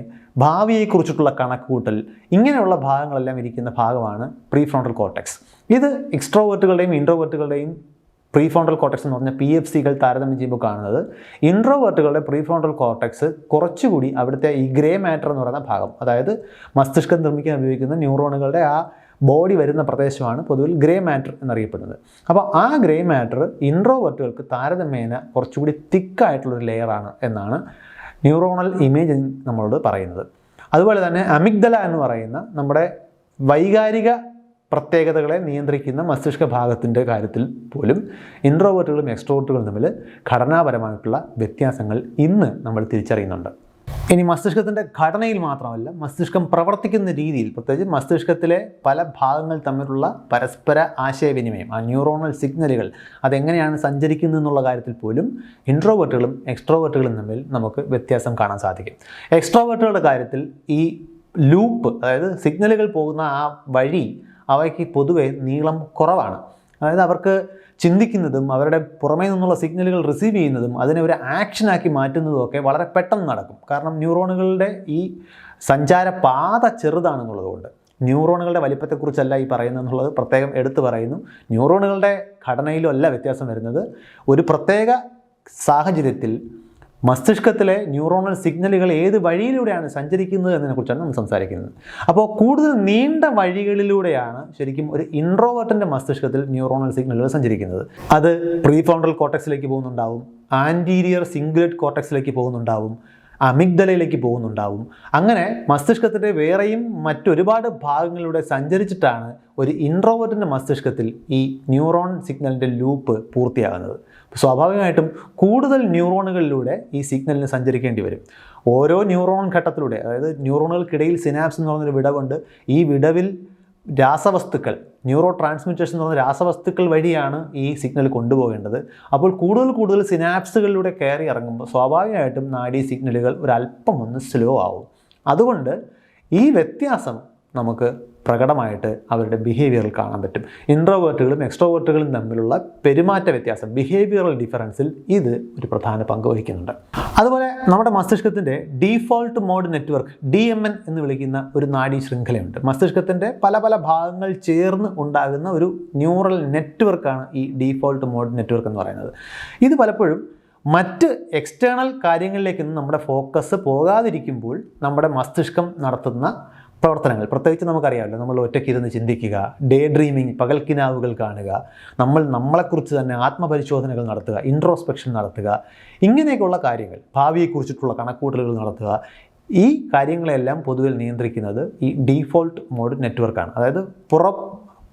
ഭാവിയെക്കുറിച്ചിട്ടുള്ള കണക്കുകൂട്ടൽ, ഇങ്ങനെയുള്ള ഭാഗങ്ങളെല്ലാം ഇരിക്കുന്ന ഭാഗമാണ് പ്രീ ഫ്രോണ്ടൽ കോർട്ടെക്സ്. ഇത് എക്സ്ട്രോവേർട്ടുകളുടെയും ഇൻട്രോവേർട്ടുകളുടെയും പ്രീ ഫ്രോണ്ടൽ കോർട്ടെക്സ് എന്ന് പറഞ്ഞാൽ PFCകൾ താരതമ്യം ചെയ്യുമ്പോൾ കാണുന്നത് ഇൻട്രോവേർട്ടുകളുടെ പ്രീ ഫ്രോണ്ടൽ കോർട്ടെക്സ് കുറച്ചുകൂടി അവിടുത്തെ ഈ ഗ്രേ മാറ്റർ എന്ന് പറയുന്ന ഭാഗം, അതായത് മസ്തിഷ്കം നിർമ്മിക്കാൻ ഉപയോഗിക്കുന്ന ന്യൂറോണുകളുടെ ആ ബോഡി വരുന്ന പ്രദേശമാണ് പൊതുവിൽ ഗ്രേ മാറ്റർ എന്നറിയപ്പെടുന്നത്. അപ്പോൾ ആ ഗ്രേ മാറ്റർ ഇൻട്രോവേർട്ടുകൾക്ക് താരതമ്യേന കുറച്ചുകൂടി തിക്കായിട്ടുള്ളൊരു ലെയറാണ് എന്നാണ് ന്യൂറോണൽ ഇമേജിംഗ് നമ്മളോട് പറയുന്നത്. അതുപോലെ തന്നെ അമിഗ്ദല എന്ന് പറയുന്ന നമ്മുടെ വൈകാരിക പ്രത്യേകതകളെ നിയന്ത്രിക്കുന്ന മസ്തിഷ്ക ഭാഗത്തിൻ്റെ കാര്യത്തിൽ പോലും ഇൻട്രോവേർട്ടുകളും എക്സ്ട്രോവേർട്ടുകളും തമ്മിൽ ഘടനാപരമായിട്ടുള്ള വ്യത്യാസങ്ങൾ ഇന്ന് നമ്മൾ തിരിച്ചറിയുന്നുണ്ട്. ഇനി മസ്തിഷ്കത്തിൻ്റെ ഘടനയിൽ മാത്രമല്ല, മസ്തിഷ്കം പ്രവർത്തിക്കുന്ന രീതിയിൽ, പ്രത്യേകിച്ച് മസ്തിഷ്കത്തിലെ പല ഭാഗങ്ങൾ തമ്മിലുള്ള പരസ്പര ആശയവിനിമയം, ആ ന്യൂറോണൽ സിഗ്നലുകൾ അതെങ്ങനെയാണ് സഞ്ചരിക്കുന്നത് എന്നുള്ള കാര്യത്തിൽ പോലും ഇൻട്രോവേർട്ടുകളും എക്സ്ട്രോവേർട്ടുകളും തമ്മിൽ നമുക്ക് വ്യത്യാസം കാണാൻ സാധിക്കും. എക്സ്ട്രോവേർട്ടുകളുടെ കാര്യത്തിൽ ഈ ലൂപ്പ്, അതായത് സിഗ്നലുകൾ പോകുന്ന ആ വഴി, അവയ്ക്ക് പൊതുവെ നീളം കുറവാണ്. അതായത് അവർക്ക് ചിന്തിക്കുന്നതും അവരുടെ പുറമേ നിന്നുള്ള സിഗ്നലുകൾ റിസീവ് ചെയ്യുന്നതും അതിനെ ഒരു ആക്ഷനാക്കി മാറ്റുന്നതും ഒക്കെ വളരെ പെട്ടെന്ന് നടക്കും. കാരണം ന്യൂറോണുകളുടെ ഈ സഞ്ചാരപാത ചെറുതാണെന്നുള്ളതുകൊണ്ട്. ന്യൂറോണുകളുടെ വലിപ്പത്തെക്കുറിച്ചല്ല ഈ പറയുന്നതെന്നുള്ളത് പ്രത്യേകം എടുത്തു പറയുന്നു. ന്യൂറോണുകളുടെ ഘടനയിലും അല്ല വ്യത്യാസം വരുന്നത്. ഒരു പ്രത്യേക സാഹചര്യത്തിൽ മസ്തിഷ്കത്തിലെ ന്യൂറോണൽ സിഗ്നലുകൾ ഏത് വഴിയിലൂടെയാണ് സഞ്ചരിക്കുന്നത് എന്നതിനെക്കുറിച്ചാണ് നമ്മൾ സംസാരിക്കുന്നത്. അപ്പോൾ കൂടുതൽ നീണ്ട വഴികളിലൂടെയാണ് ശരിക്കും ഒരു ഇൻട്രോവേർട്ടിൻ്റെ മസ്തിഷ്കത്തിൽ ന്യൂറോണൽ സിഗ്നലുകൾ സഞ്ചരിക്കുന്നത്. അത് പ്രീഫ്രോണ്ടൽ കോർട്ടക്സിലേക്ക് പോകുന്നുണ്ടാവും, ആൻറ്റീരിയർ സിംഗുലേറ്റ് കോർട്ടക്സിലേക്ക് പോകുന്നുണ്ടാവും, അമിഗ്ഡലയിലേക്ക് പോകുന്നുണ്ടാവും. അങ്ങനെ മസ്തിഷ്കത്തിൻ്റെ വേറെയും മറ്റൊരുപാട് ഭാഗങ്ങളിലൂടെ സഞ്ചരിച്ചിട്ടാണ് ഒരു ഇൻട്രോവേർട്ടിൻ്റെ മസ്തിഷ്കത്തിൽ ഈ ന്യൂറോൺ സിഗ്നലിൻ്റെ ലൂപ്പ് പൂർത്തിയാകുന്നത്. സ്വാഭാവികമായിട്ടും കൂടുതൽ ന്യൂറോണുകളിലൂടെ ഈ സിഗ്നലിന് സഞ്ചരിക്കേണ്ടി വരും. ഓരോ ന്യൂറോൺ ഘട്ടത്തിലൂടെ, അതായത് ന്യൂറോണുകൾക്കിടയിൽ സിനാപ്സ് എന്ന് പറയുന്നൊരു വിടവുണ്ട്. ഈ വിടവിൽ രാസവസ്തുക്കൾ, ന്യൂറോ ട്രാൻസ്മിറ്റേഴ്സ് എന്ന് പറയുന്ന രാസവസ്തുക്കൾ വഴിയാണ് ഈ സിഗ്നൽ കൊണ്ടുപോകേണ്ടത്. അപ്പോൾ കൂടുതൽ സിനാപ്സുകളിലൂടെ കയറി ഇറങ്ങുമ്പോൾ സ്വാഭാവികമായിട്ടും നാഡീ സിഗ്നലുകൾ ഒരല്പം ഒന്ന് സ്ലോ ആവും. അതുകൊണ്ട് ഈ വ്യത്യാസം നമുക്ക് പ്രകടമായിട്ട് അവരുടെ ബിഹേവിയറിൽ കാണാൻ പറ്റും. ഇൻട്രോവേർട്ടുകളും എക്സ്ട്രോവേർട്ടുകളും തമ്മിലുള്ള പെരുമാറ്റ വ്യത്യാസം, ബിഹേവിയറൽ ഡിഫറൻസിൽ ഇത് ഒരു പ്രധാന പങ്ക് വഹിക്കുന്നുണ്ട്. അതുപോലെ നമ്മുടെ മസ്തിഷ്കത്തിൻ്റെ ഡീഫോൾട്ട് മോഡ് നെറ്റ്വർക്ക്, DMN എന്ന് വിളിക്കുന്ന ഒരു നാഡീ ശൃംഖലയുണ്ട്. മസ്തിഷ്കത്തിൻ്റെ പല ഭാഗങ്ങൾ ചേർന്ന് ഉണ്ടാകുന്ന ഒരു ന്യൂറൽ നെറ്റ്വർക്കാണ് ഈ ഡീഫോൾട്ട് മോഡ് നെറ്റ്വർക്ക് എന്ന് പറയുന്നത്. ഇത് പലപ്പോഴും മറ്റ് എക്സ്റ്റേണൽ കാര്യങ്ങളിലേക്കൊന്നും നമ്മുടെ ഫോക്കസ് പോകാതിരിക്കുമ്പോൾ നമ്മുടെ മസ്തിഷ്കം നടത്തുന്ന പ്രവർത്തനങ്ങൾ, പ്രത്യേകിച്ച് നമുക്കറിയാമല്ലോ, നമ്മൾ ഒറ്റയ്ക്കിരുന്ന് ചിന്തിക്കുക, ഡേ ഡ്രീമിങ്, പകൽക്കിനാവുകൾ കാണുക, നമ്മളെക്കുറിച്ച് തന്നെ ആത്മപരിശോധനകൾ നടത്തുക, ഇൻട്രോസ്പെക്ഷൻ നടത്തുക, ഇങ്ങനെയൊക്കെയുള്ള കാര്യങ്ങൾ, ഭാവിയെക്കുറിച്ചിട്ടുള്ള കണക്കൂട്ടലുകൾ നടത്തുക, ഈ കാര്യങ്ങളെല്ലാം പൊതുവിൽ നിയന്ത്രിക്കുന്നത് ഈ ഡീഫോൾട്ട് മോഡ് നെറ്റ്വർക്കാണ്. അതായത് പുറം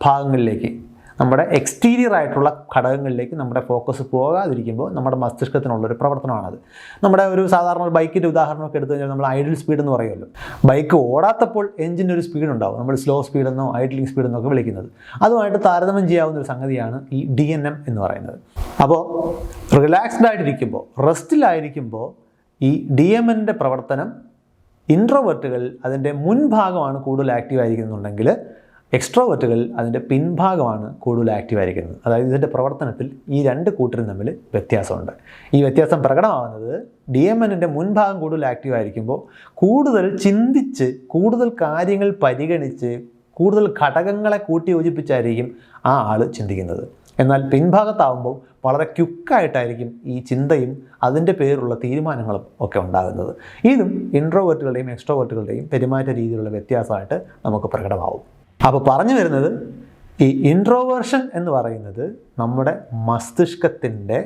ഭാഗങ്ങളിലേക്ക്, നമ്മുടെ എക്സ്റ്റീരിയർ ആയിട്ടുള്ള ഘടകങ്ങളിലേക്ക് നമ്മുടെ ഫോക്കസ് പോകാതിരിക്കുമ്പോൾ നമ്മുടെ മസ്തിഷ്കത്തിനുള്ളൊരു പ്രവർത്തനമാണത്. നമ്മുടെ ഒരു സാധാരണ ഒരു ബൈക്കിൻ്റെ ഉദാഹരണമൊക്കെ എടുത്തു കഴിഞ്ഞാൽ നമ്മൾ ഐഡിൽ സ്പീഡ് എന്ന് പറയുമല്ലോ. ബൈക്ക് ഓടാത്തപ്പോൾ എഞ്ചിൻ്റെ ഒരു സ്പീഡ് ഉണ്ടാവും, നമ്മൾ സ്ലോ സ്പീഡെന്നോ ഐഡ്ലിംഗ് സ്പീഡെന്നൊക്കെ വിളിക്കുന്നത്. അതുമായിട്ട് താരതമ്യം ചെയ്യാവുന്ന ഒരു സംഗതിയാണ് ഈ DNM എന്ന് പറയുന്നത്. അപ്പോൾ റിലാക്സ്ഡ് ആയിട്ടിരിക്കുമ്പോൾ, റെസ്റ്റിലായിരിക്കുമ്പോൾ ഈ DMNൻ്റെ പ്രവർത്തനം ഇൻട്രോവേർട്ടുകൾ അതിൻ്റെ മുൻഭാഗമാണ് കൂടുതൽ ആക്റ്റീവ് ആയിരിക്കുന്നുണ്ടെങ്കിൽ എക്സ്ട്രോവേർട്ടുകൾ അതിൻ്റെ പിൻഭാഗമാണ് കൂടുതൽ ആക്റ്റീവ് ആയിരിക്കുന്നത്. അതായത് ഇതിൻ്റെ പ്രവർത്തനത്തിൽ ഈ രണ്ട് കൂട്ടരും തമ്മിൽ വ്യത്യാസമുണ്ട്. ഈ വ്യത്യാസം പ്രകടമാകുന്നത് DMNൻ്റെ മുൻഭാഗം കൂടുതൽ ആക്റ്റീവ് ആയിരിക്കുമ്പോൾ കൂടുതൽ ചിന്തിച്ച്, കൂടുതൽ കാര്യങ്ങൾ പരിഗണിച്ച്, കൂടുതൽ ഘടകങ്ങളെ കൂട്ടി യോജിപ്പിച്ചായിരിക്കും ആ ആൾ ചിന്തിക്കുന്നത്. എന്നാൽ പിൻഭാഗത്താവുമ്പോൾ വളരെ ക്വിക്കായിട്ടായിരിക്കും ഈ ചിന്തയും അതിൻ്റെ പേരുള്ള തീരുമാനങ്ങളും ഒക്കെ ഉണ്ടാകുന്നത്. ഇതും ഇൻട്രോവേർട്ടുകളുടെയും എക്സ്ട്രോവേർട്ടുകളുടെയും പെരുമാറ്റ രീതിയിലുള്ള വ്യത്യാസമായിട്ട് നമുക്ക് പ്രകടമാവും. അപ്പോൾ പറഞ്ഞു വരുന്നത്, ഈ ഇൻട്രോവേർഷൻ എന്ന് പറയുന്നത് നമ്മുടെ മസ്തിഷ്കത്തിൻ്റെ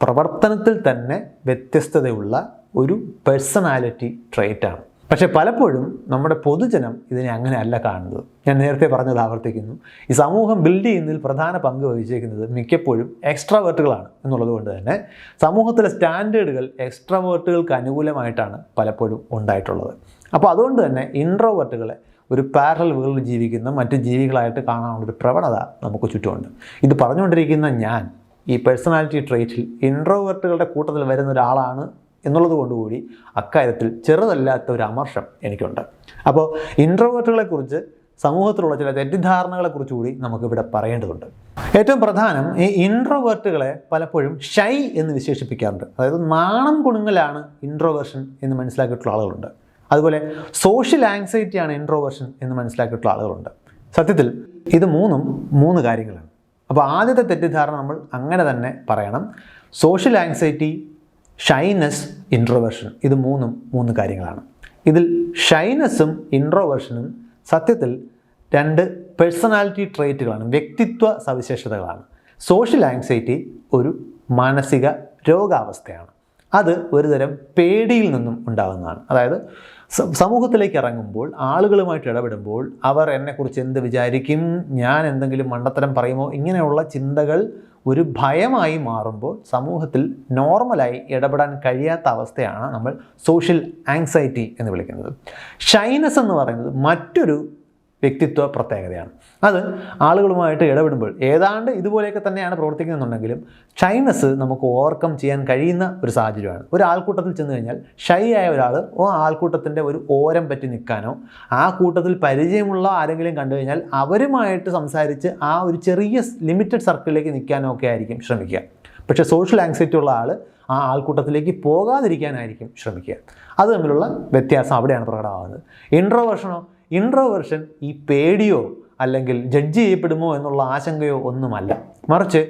പ്രവർത്തനത്തിൽ തന്നെ വ്യത്യസ്തതയുള്ള ഒരു പേഴ്സണാലിറ്റി ട്രേറ്റാണ്. പക്ഷേ പലപ്പോഴും നമ്മുടെ പൊതുജനം ഇതിനെ അങ്ങനെയല്ല കാണുന്നത്. ഞാൻ നേരത്തെ പറഞ്ഞത് ആവർത്തിക്കുന്നു, ഈ സമൂഹം ബിൽഡ് ചെയ്യുന്നതിൽ പ്രധാന പങ്ക് വഹിച്ചേക്കുന്നത് മിക്കപ്പോഴും എക്സ്ട്രാവേർട്ടുകളാണ് എന്നുള്ളത് കൊണ്ട് തന്നെ സമൂഹത്തിലെ സ്റ്റാൻഡേർഡുകൾ എക്സ്ട്രാവേർട്ടുകൾക്ക് അനുകൂലമായിട്ടാണ് പലപ്പോഴും ഉണ്ടായിട്ടുള്ളത്. അപ്പോൾ അതുകൊണ്ട് തന്നെ ഇൻട്രോവേർട്ടുകളെ ഒരു പാരലൽ വേൾഡിൽ ജീവിക്കുന്ന മറ്റ് ജീവികളായിട്ട് കാണാനുള്ളൊരു പ്രവണത നമുക്ക് ചുറ്റുമുണ്ട്. ഇത് പറഞ്ഞുകൊണ്ടിരിക്കുന്ന ഞാൻ ഈ പേഴ്സണാലിറ്റി ട്രേറ്റിൽ ഇൻട്രോവേർട്ടുകളുടെ കൂട്ടത്തിൽ വരുന്ന ഒരാളാണ് എന്നുള്ളത് കൊണ്ടുകൂടി അക്കാര്യത്തിൽ ചെറുതല്ലാത്ത ഒരു അമർഷം എനിക്കുണ്ട്. അപ്പോൾ ഇൻട്രോവേർട്ടുകളെക്കുറിച്ച് സമൂഹത്തിലുള്ള ചില തെറ്റിദ്ധാരണകളെക്കുറിച്ച് കൂടി നമുക്കിവിടെ പറയേണ്ടതുണ്ട്. ഏറ്റവും പ്രധാനം, ഈ ഇൻട്രോവേർട്ടുകളെ പലപ്പോഴും ഷൈ എന്ന് വിശേഷിപ്പിക്കാറുണ്ട്. അതായത് നാണം കുണുങ്ങലാണ് ഇൻട്രോവേർഷൻ എന്ന് മനസ്സിലാക്കിയിട്ടുള്ള ആളുകളുണ്ട്. അതുപോലെ സോഷ്യൽ ആങ്സൈറ്റിയാണ് ഇൻട്രോവേർഷൻ എന്ന് മനസ്സിലാക്കിയിട്ടുള്ള ആളുകളുണ്ട്. സത്യത്തിൽ ഇത് മൂന്ന് കാര്യങ്ങളാണ്. അപ്പോൾ ആദ്യത്തെ തെറ്റിദ്ധാരണ നമ്മൾ അങ്ങനെ തന്നെ പറയണം. സോഷ്യൽ ആങ്സൈറ്റി, ഷൈനെസ്, ഇൻട്രോവേർഷൻ, ഇത് മൂന്ന് കാര്യങ്ങളാണ്. ഇതിൽ ഷൈനെസ്സും ഇൻട്രോവേർഷനും സത്യത്തിൽ രണ്ട് പേഴ്സണാലിറ്റി ട്രേറ്റുകളാണ്, വ്യക്തിത്വ സവിശേഷതകളാണ്. സോഷ്യൽ ആങ്സൈറ്റി ഒരു മാനസിക രോഗാവസ്ഥയാണ്. അത് ഒരുതരം പേടിയിൽ നിന്നും ഉണ്ടാകുന്നതാണ്. അതായത് സമൂഹത്തിലേക്ക് ഇറങ്ങുമ്പോൾ, ആളുകളുമായിട്ട് ഇടപെടുമ്പോൾ അവർ എന്നെക്കുറിച്ച് എന്ത് വിചാരിക്കും, ഞാൻ എന്തെങ്കിലും മണ്ടത്തരം പറയുമോ, ഇങ്ങനെയുള്ള ചിന്തകൾ ഒരു ഭയമായി മാറുമ്പോൾ സമൂഹത്തിൽ നോർമലായി ഇടപെടാൻ കഴിയാത്ത അവസ്ഥയാണ് നമ്മൾ സോഷ്യൽ ആങ്സൈറ്റി എന്ന് വിളിക്കുന്നത്. ഷൈനെസ് എന്ന് പറയുന്നത് മറ്റൊരു വ്യക്തിത്വ പ്രത്യേകതയാണ്. അത് ആളുകളുമായിട്ട് ഇടപെടുമ്പോൾ ഏതാണ്ട് ഇതുപോലെയൊക്കെ തന്നെയാണ് പ്രവർത്തിക്കുന്നുണ്ടെങ്കിലും ഷൈനെസ് നമുക്ക് ഓവർകം ചെയ്യാൻ കഴിയുന്ന ഒരു സാഹചര്യമാണ്. ഒരു ആൾക്കൂട്ടത്തിൽ ചെന്ന് കഴിഞ്ഞാൽ ഷൈ ആയ ഒരാൾ ആൾക്കൂട്ടത്തിൻ്റെ ഒരു ഓരം പറ്റി നിൽക്കാനോ, ആ കൂട്ടത്തിൽ പരിചയമുള്ള ആരെങ്കിലും കണ്ടു കഴിഞ്ഞാൽ അവരുമായിട്ട് സംസാരിച്ച് ആ ഒരു ചെറിയ ലിമിറ്റഡ് സർക്കിളിലേക്ക് നിൽക്കാനോ ഒക്കെ ആയിരിക്കും ശ്രമിക്കുക. പക്ഷേ സോഷ്യൽ ആങ്സൈറ്റി ഉള്ള ആൾ ആ ആൾക്കൂട്ടത്തിലേക്ക് പോകാതിരിക്കാനായിരിക്കും ശ്രമിക്കുക. അത് തമ്മിലുള്ള വ്യത്യാസം അവിടെയാണ് പ്രകടമാകുന്നത്. ഇൻട്രോവേർഷൻ ഈ പേടിയോ അല്ലെങ്കിൽ ജഡ്ജ് ചെയ്യപ്പെടുമോ എന്നുള്ള ആശങ്കയോ ഒന്നുമല്ല. മറിച്ച്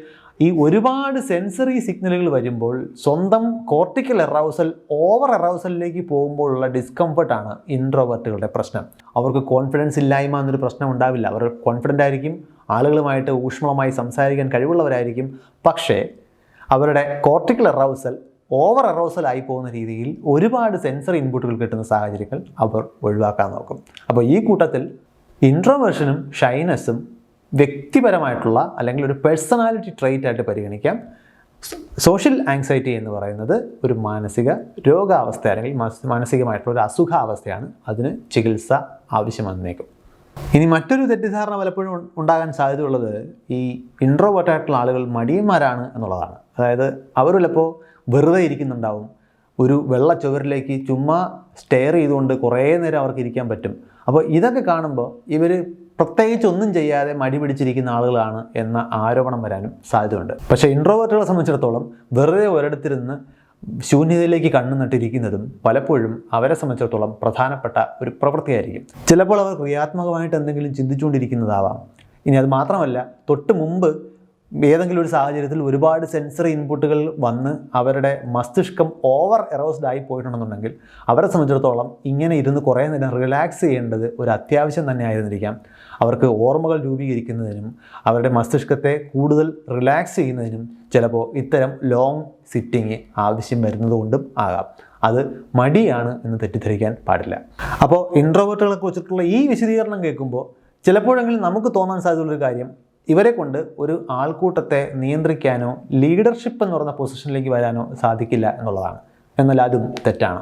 ഈ ഒരുപാട് സെൻസറി സിഗ്നലുകൾ വരുമ്പോൾ സ്വന്തം കോർട്ടിക്കൽ എറൗസൽ ഓവർ എറൗസലിലേക്ക് പോകുമ്പോഴുള്ള ഡിസ്കംഫർട്ടാണ് ഇൻട്രോവേർട്ടുകളുടെ പ്രശ്നം. അവർക്ക് കോൺഫിഡൻസ് ഇല്ലായ്മ എന്നൊരു പ്രശ്നം ഉണ്ടാവില്ല. അവർ കോൺഫിഡൻ്റ് ആയിരിക്കും, ആളുകളുമായിട്ട് ഊഷ്മളമായി സംസാരിക്കാൻ കഴിവുള്ളവരായിരിക്കും. പക്ഷേ അവരുടെ കോർട്ടിക്കൽ എറൗസൽ ഓവർ എറൗസലായി പോകുന്ന രീതിയിൽ ഒരുപാട് സെൻസറി ഇൻപുട്ടുകൾ കിട്ടുന്ന സാഹചര്യങ്ങൾ അവർ ഒഴിവാക്കാൻ നോക്കും. അപ്പോൾ ഈ കൂട്ടത്തിൽ ഇൻട്രോവേർഷനും ഷൈനെസ്സും വ്യക്തിപരമായിട്ടുള്ള അല്ലെങ്കിൽ ഒരു പേഴ്സണാലിറ്റി ട്രെയിറ്റ് ആയിട്ട് പരിഗണിക്കാം. സോഷ്യൽ ആങ്സൈറ്റി എന്ന് പറയുന്നത് ഒരു മാനസിക രോഗാവസ്ഥ അല്ലെങ്കിൽ മാനസികമായിട്ടുള്ള ഒരു അസുഖാവസ്ഥയാണ്. അതിന് ചികിത്സ ആവശ്യം വന്നേക്കും. ഇനി മറ്റൊരു തെറ്റിദ്ധാരണ പലപ്പോഴും ഉണ്ടാകാൻ സാധ്യതയുള്ളത് ഈ ഇൻട്രോവേർട്ടായിട്ടുള്ള ആളുകൾ മടിയന്മാരാണ് എന്നുള്ളതാണ്. അതായത് അവർ ചിലപ്പോൾ വെറുതെ ഇരിക്കുന്നുണ്ടാവും, ഒരു വെള്ള ചുവരിലേക്ക് ചുമ്മാ സ്റ്റെയർ ചെയ്തുകൊണ്ട് കുറേ നേരം അവർക്ക് ഇരിക്കാൻ പറ്റും. അപ്പോൾ ഇതൊക്കെ കാണുമ്പോൾ ഇവർ പ്രത്യേകിച്ച് ഒന്നും ചെയ്യാതെ മടി പിടിച്ചിരിക്കുന്ന ആളുകളാണ് എന്ന ആരോപണം വരാനും സാധ്യതയുണ്ട്. പക്ഷേ ഇൻട്രോവേർട്ടുകളെ സംബന്ധിച്ചിടത്തോളം വെറുതെ ഒരിടത്തിരുന്ന് ശൂന്യതയിലേക്ക് കണ്ണു നട്ടിരിക്കുന്നതും പലപ്പോഴും അവരെ സംബന്ധിച്ചിടത്തോളം പ്രധാനപ്പെട്ട ഒരു പ്രവൃത്തിയായിരിക്കും. ചിലപ്പോൾ അവർ ക്രിയാത്മകമായിട്ട് എന്തെങ്കിലും ചിന്തിച്ചുകൊണ്ടിരിക്കുന്നതാവാം. ഇനി അത് മാത്രമല്ല, തൊട്ട് മുമ്പ് ഏതെങ്കിലും ഒരു സാഹചര്യത്തിൽ ഒരുപാട് സെൻസറി ഇൻപുട്ടുകൾ വന്ന് അവരുടെ മസ്തിഷ്കം ഓവർ എറോസ്ഡ് ആയി പോയിട്ടുണ്ടെന്നുണ്ടെങ്കിൽ അവരെ സംബന്ധിച്ചിടത്തോളം ഇങ്ങനെ ഇരുന്ന് കുറേ നേരം റിലാക്സ് ചെയ്യേണ്ടത് ഒരു അത്യാവശ്യം തന്നെ ആയിരുന്നിരിക്കാം. അവർക്ക് ഓർമ്മകൾ രൂപീകരിക്കുന്നതിനും അവരുടെ മസ്തിഷ്കത്തെ കൂടുതൽ റിലാക്സ് ചെയ്യുന്നതിനും ചിലപ്പോൾ ഇത്തരം ലോങ് സിറ്റിങ് ആവശ്യം വരുന്നതുകൊണ്ടും ആകാം. അത് മടിയാണ് എന്ന് തെറ്റിദ്ധരിക്കാൻ പാടില്ല. അപ്പോൾ ഇൻട്രോവേർട്ടുകളെ കുറിച്ചിട്ടുള്ള ഈ വിശദീകരണം കേൾക്കുമ്പോൾ ചിലപ്പോഴെങ്കിലും നമുക്ക് തോന്നാൻ സാധ്യതയുള്ളൊരു കാര്യം, ഇവരെ കൊണ്ട് ഒരു ആൾക്കൂട്ടത്തെ നിയന്ത്രിക്കാനോ ലീഡർഷിപ്പ് എന്ന് പറയുന്ന പൊസിഷനിലേക്ക് വരാനോ സാധിക്കില്ല എന്നുള്ളതാണ്. എന്നാൽ അതും തെറ്റാണ്.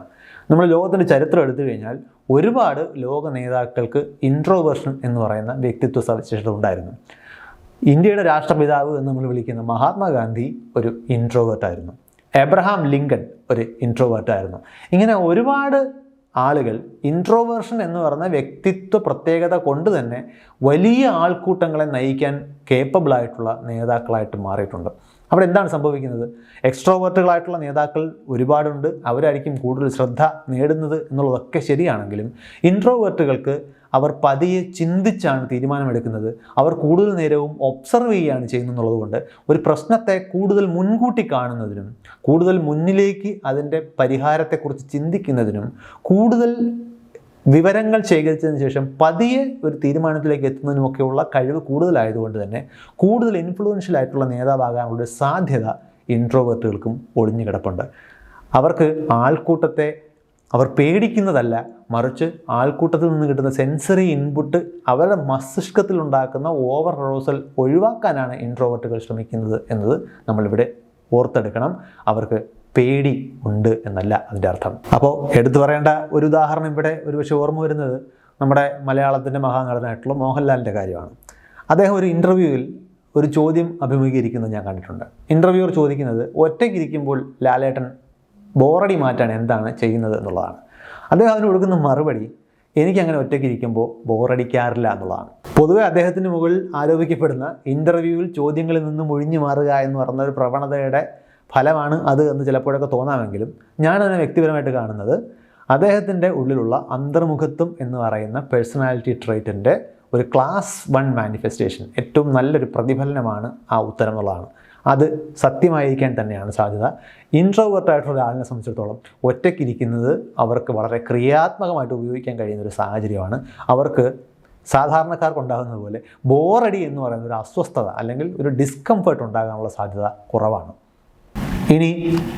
നമ്മൾ ലോകത്തിൻ്റെ ചരിത്രം എടുത്തു കഴിഞ്ഞാൽ ഒരുപാട് ലോക നേതാക്കൾക്ക് ഇൻട്രോവേർഷൻ എന്ന് പറയുന്ന വ്യക്തിത്വ സവിശേഷത ഉണ്ടായിരുന്നു. ഇന്ത്യയുടെ രാഷ്ട്രപിതാവ് എന്ന് നമ്മൾ വിളിക്കുന്ന മഹാത്മാഗാന്ധി ഒരു ഇൻട്രോവേർട്ടായിരുന്നു. എബ്രഹാം ലിങ്കൺ ഒരു ഇൻട്രോവേർട്ടായിരുന്നു. ഇങ്ങനെ ഒരുപാട് ആളുകൾ ഇൻട്രോവേർഷൻ എന്ന് പറയുന്ന വ്യക്തിത്വ പ്രത്യേകത കൊണ്ട് തന്നെ വലിയ ആൾക്കൂട്ടങ്ങളെ നയിക്കാൻ കേപ്പബിളായിട്ടുള്ള നേതാക്കളായിട്ട് മാറിയിട്ടുണ്ട്. അവിടെ എന്താണ് സംഭവിക്കുന്നത്? എക്സ്ട്രോവേർട്ടുകളായിട്ടുള്ള നേതാക്കൾ ഒരുപാടുണ്ട്, അവരായിരിക്കും കൂടുതൽ ശ്രദ്ധ നേടുന്നത് എന്നുള്ളതൊക്കെ ശരിയാണെങ്കിലും ഇൻട്രോവേർട്ടുകൾക്ക് അവർ പതിയെ ചിന്തിച്ചാണ് തീരുമാനമെടുക്കുന്നത്. അവർ കൂടുതൽ നേരവും ഒബ്സർവ് ചെയ്യുകയാണ് ചെയ്യുന്നത് കൊണ്ട് ഒരു പ്രശ്നത്തെ കൂടുതൽ മുൻകൂട്ടി കാണുന്നതിനും കൂടുതൽ മുന്നിലേക്ക് അതിൻ്റെ പരിഹാരത്തെക്കുറിച്ച് ചിന്തിക്കുന്നതിനും കൂടുതൽ വിവരങ്ങൾ ശേഖരിച്ചതിന് ശേഷം പതിയെ ഒരു തീരുമാനത്തിലേക്ക് എത്തുന്നതിനുമൊക്കെയുള്ള കഴിവ് കൂടുതലായതുകൊണ്ട് തന്നെ കൂടുതൽ ഇൻഫ്ലുവൻഷ്യൽ ആയിട്ടുള്ള നേതാവാകാനുള്ള സാധ്യത ഇൻട്രോവേർട്ടുകൾക്കും ഒളിഞ്ഞു കിടപ്പുണ്ട്. അവർക്ക് ആൾക്കൂട്ടത്തെ അവർ പേടിക്കുന്നതല്ല, മറിച്ച് ആൾക്കൂട്ടത്തിൽ നിന്ന് കിട്ടുന്ന സെൻസറി ഇൻപുട്ട് അവരുടെ മസ്തിഷ്കത്തിൽ ഉണ്ടാക്കുന്ന ഓവർ അറോസൽ ഒഴിവാക്കാനാണ് ഇൻട്രോവേർട്ടുകൾ ശ്രമിക്കുന്നത് എന്നത് നമ്മളിവിടെ ഓർത്തെടുക്കണം. അവർക്ക് പേടി ഉണ്ട് എന്നല്ല അതിൻ്റെ അർത്ഥം. അപ്പോൾ എടുത്തു പറയേണ്ട ഒരു ഉദാഹരണം ഇവിടെ ഒരുപക്ഷെ ഓർമ്മ വരുന്നത് നമ്മുടെ മലയാളത്തിൻ്റെ മഹാനടനായിട്ടുള്ള മോഹൻലാലിൻ്റെ കാര്യമാണ്. അദ്ദേഹം ഒരു ഇൻ്റർവ്യൂവിൽ ഒരു ചോദ്യം അഭിമുഖീകരിക്കുന്നത് ഞാൻ കണ്ടിട്ടുണ്ട്. ഇൻ്റർവ്യൂവർ ചോദിക്കുന്നത്, ഒറ്റയ്ക്കിരിക്കുമ്പോൾ ലാലേട്ടൻ ബോറടി മാറ്റാൻ എന്താണ് ചെയ്യുന്നത് എന്നുള്ളതാണ്. അദ്ദേഹം അതിന് കൊടുക്കുന്ന മറുപടി, എനിക്കങ്ങനെ ഒറ്റയ്ക്കിരിക്കുമ്പോൾ ബോറടിക്കാറില്ല എന്നുള്ളതാണ്. പൊതുവെ അദ്ദേഹത്തിന് മുകളിൽ ആരോപിക്കപ്പെടുന്ന ഇൻ്റർവ്യൂവിൽ ചോദ്യങ്ങളിൽ നിന്നും ഒഴിഞ്ഞു മാറുക എന്ന് പറയുന്ന ഒരു പ്രവണതയുടെ ഫലമാണ് അത് എന്ന് ചിലപ്പോഴൊക്കെ തോന്നാമെങ്കിലും ഞാനതിനെ വ്യക്തിപരമായിട്ട് കാണുന്നത് അദ്ദേഹത്തിൻ്റെ ഉള്ളിലുള്ള അന്തർമുഖത്വം എന്ന് പറയുന്ന പേഴ്സണാലിറ്റി ട്രേറ്റിൻ്റെ ഒരു ക്ലാസ് 1 മാനിഫെസ്റ്റേഷൻ, ഏറ്റവും നല്ലൊരു പ്രതിഫലനമാണ് ആ ഉത്തരം എന്നുള്ളതാണ്. അത് സത്യമായിരിക്കാൻ തന്നെയാണ് സാധ്യത. ഇൻട്രോവേർട്ടായിട്ടുള്ള ഒരാളിനെ സംബന്ധിച്ചിടത്തോളം ഒറ്റയ്ക്കിരിക്കുന്നത് അവർക്ക് വളരെ ക്രിയാത്മകമായിട്ട് ഉപയോഗിക്കാൻ കഴിയുന്ന ഒരു സാഹചര്യമാണ്. അവർക്ക് സാധാരണക്കാർക്കുണ്ടാകുന്നത് പോലെ ബോറടി എന്ന് പറയുന്ന ഒരു അസ്വസ്ഥത അല്ലെങ്കിൽ ഒരു ഡിസ്കംഫർട്ട് ഉണ്ടാകാനുള്ള സാധ്യത കുറവാണ്. ഇനി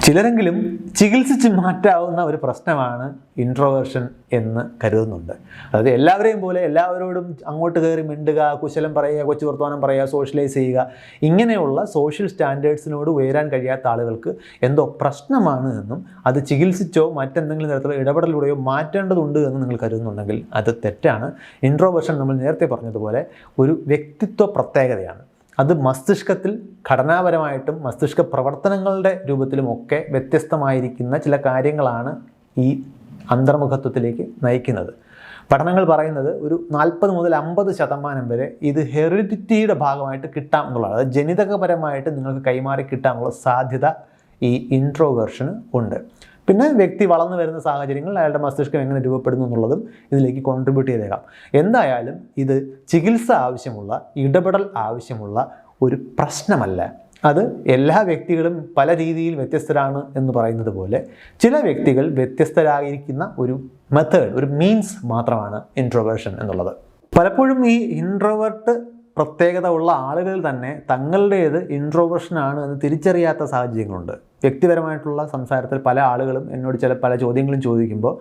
ചിലരെങ്കിലും ചികിത്സിച്ച് മാറ്റാവുന്ന ഒരു പ്രശ്നമാണ് ഇൻട്രോവേർഷൻ എന്ന് കരുതുന്നുണ്ട്. അതായത് എല്ലാവരെയും പോലെ എല്ലാവരോടും അങ്ങോട്ട് കയറി മിണ്ടുക, കുശലം പറയുക, കൊച്ചു വർത്തമാനം പറയുക, സോഷ്യലൈസ് ചെയ്യുക, ഇങ്ങനെയുള്ള സോഷ്യൽ സ്റ്റാൻഡേർഡ്സിനോട് ഉയരാൻ കഴിയാത്ത ആളുകൾക്ക് എന്തോ പ്രശ്നമാണ് എന്നും അത് ചികിത്സിച്ചോ മറ്റെന്തെങ്കിലും തരത്തിലുള്ള ഇടപെടലിലൂടെയോ മാറ്റേണ്ടതുണ്ട് എന്ന് നിങ്ങൾ കരുതുന്നുണ്ടെങ്കിൽ അത് തെറ്റാണ്. ഇൻട്രോവേർഷൻ നമ്മൾ നേരത്തെ പറഞ്ഞതുപോലെ ഒരു വ്യക്തിത്വ പ്രത്യേകതയാണ്. അത് മസ്തിഷ്കത്തിൽ ഘടനാപരമായിട്ടും മസ്തിഷ്ക പ്രവർത്തനങ്ങളുടെ രൂപത്തിലുമൊക്കെ വ്യത്യസ്തമായിരിക്കുന്ന ചില കാര്യങ്ങളാണ് ഈ അന്തർമുഖത്വത്തിലേക്ക് നയിക്കുന്നത്. പഠനങ്ങൾ പറയുന്നത് ഒരു 40 മുതൽ 50% വരെ ഇത് ഹെറിഡിറ്റിയുടെ ഭാഗമായിട്ട് കിട്ടാം എന്നുള്ളതാണ്. അത് ജനിതകപരമായിട്ട് നിങ്ങൾക്ക് കൈമാറി കിട്ടാനുള്ള സാധ്യത ഈ ഇൻട്രോവേർഷന് ഉണ്ട്. പിന്നെ വ്യക്തി വളർന്നു വരുന്ന സാഹചര്യങ്ങൾ അയാളുടെ മസ്തിഷ്കം എങ്ങനെ രൂപപ്പെടുന്നു എന്നുള്ളതും ഇതിലേക്ക് കോൺട്രിബ്യൂട്ട് ചെയ്തേക്കാം. എന്തായാലും ഇത് ചികിത്സ ആവശ്യമുള്ള, ഇടപെടൽ ആവശ്യമുള്ള ഒരു പ്രശ്നമല്ല. അത് എല്ലാ വ്യക്തികളും പല രീതിയിൽ വ്യത്യസ്തരാണ് എന്ന് പറയുന്നത് പോലെ ചില വ്യക്തികൾ വ്യത്യസ്തരായിരിക്കുന്ന ഒരു മെത്തേഡ്, ഒരു മീൻസ് മാത്രമാണ് ഇൻട്രോവേർഷൻ എന്നുള്ളത്. പലപ്പോഴും ഈ ഇൻട്രോവേർട്ട് പ്രത്യേകത ഉള്ള ആളുകൾ തന്നെ തങ്ങളുടേത് ഇൻട്രോവേർഷനാണ് എന്ന് തിരിച്ചറിയാത്ത സാഹചര്യങ്ങളുണ്ട്. വ്യക്തിപരമായിട്ടുള്ള സംസാരത്തിൽ പല ആളുകളും എന്നോട് പല ചോദ്യങ്ങളും ചോദിക്കുമ്പോൾ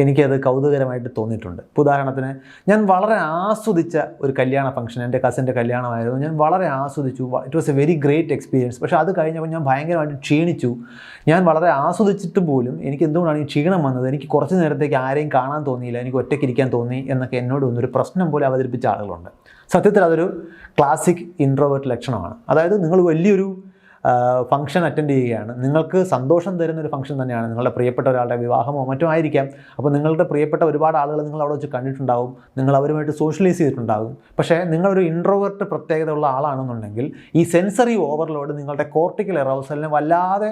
എനിക്കത് കൗതുകരമായിട്ട് തോന്നിയിട്ടുണ്ട്. ഉദാഹരണത്തിന്, ഞാൻ വളരെ ആസ്വദിച്ച ഒരു കല്യാണ ഫംഗ്ഷൻ, എൻ്റെ കസിൻ്റെ കല്യാണമായിരുന്നു. ഞാൻ വളരെ ആസ്വദിച്ചു. It was A very great experience. പക്ഷേ അത് കഴിഞ്ഞപ്പോൾ ഞാൻ ഭയങ്കരമായിട്ട് ക്ഷീണിച്ചു. ഞാൻ വളരെ ആസ്വദിച്ചിട്ട് പോലും എനിക്ക് എന്തുകൊണ്ടാണ് ഈ ക്ഷീണം വന്നത്, എനിക്ക് കുറച്ച് നേരത്തേക്ക് ആരെയും കാണാൻ തോന്നിയില്ല, എനിക്ക് ഒറ്റയ്ക്കിരിക്കാൻ തോന്നി എന്നൊക്കെ എന്നോട് ഒന്നൊരു പ്രശ്നം പോലെ അവതരിപ്പിച്ച ആളുകളുണ്ട്. സത്യത്തിൽ അതൊരു ക്ലാസിക് ഇൻട്രോവേർട്ട് ലക്ഷണമാണ്. അതായത് നിങ്ങൾ വലിയൊരു ഫംഗ്ഷൻ അറ്റൻഡ് ചെയ്യുകയാണ്, നിങ്ങൾക്ക് സന്തോഷം തരുന്നൊരു ഫംഗ്ഷൻ തന്നെയാണ്, നിങ്ങളുടെ പ്രിയപ്പെട്ട ഒരാളുടെ വിവാഹമോ മറ്റോ ആയിരിക്കാം. അപ്പോൾ നിങ്ങളുടെ പ്രിയപ്പെട്ട ഒരുപാട് ആളുകൾ നിങ്ങൾ അവിടെ വെച്ച് കണ്ടിട്ടുണ്ടാവും, നിങ്ങൾ അവരുമായിട്ട് സോഷ്യലൈസ് ചെയ്തിട്ടുണ്ടാകും. പക്ഷേ നിങ്ങളൊരു ഇൻട്രോവേർട്ട് പ്രത്യേകത ഉള്ള ആളാണെന്നുണ്ടെങ്കിൽ ഈ സെൻസറി ഓവർലോഡ് നിങ്ങളുടെ കോർട്ടിക്കൽ എറൗസലിനെ വല്ലാതെ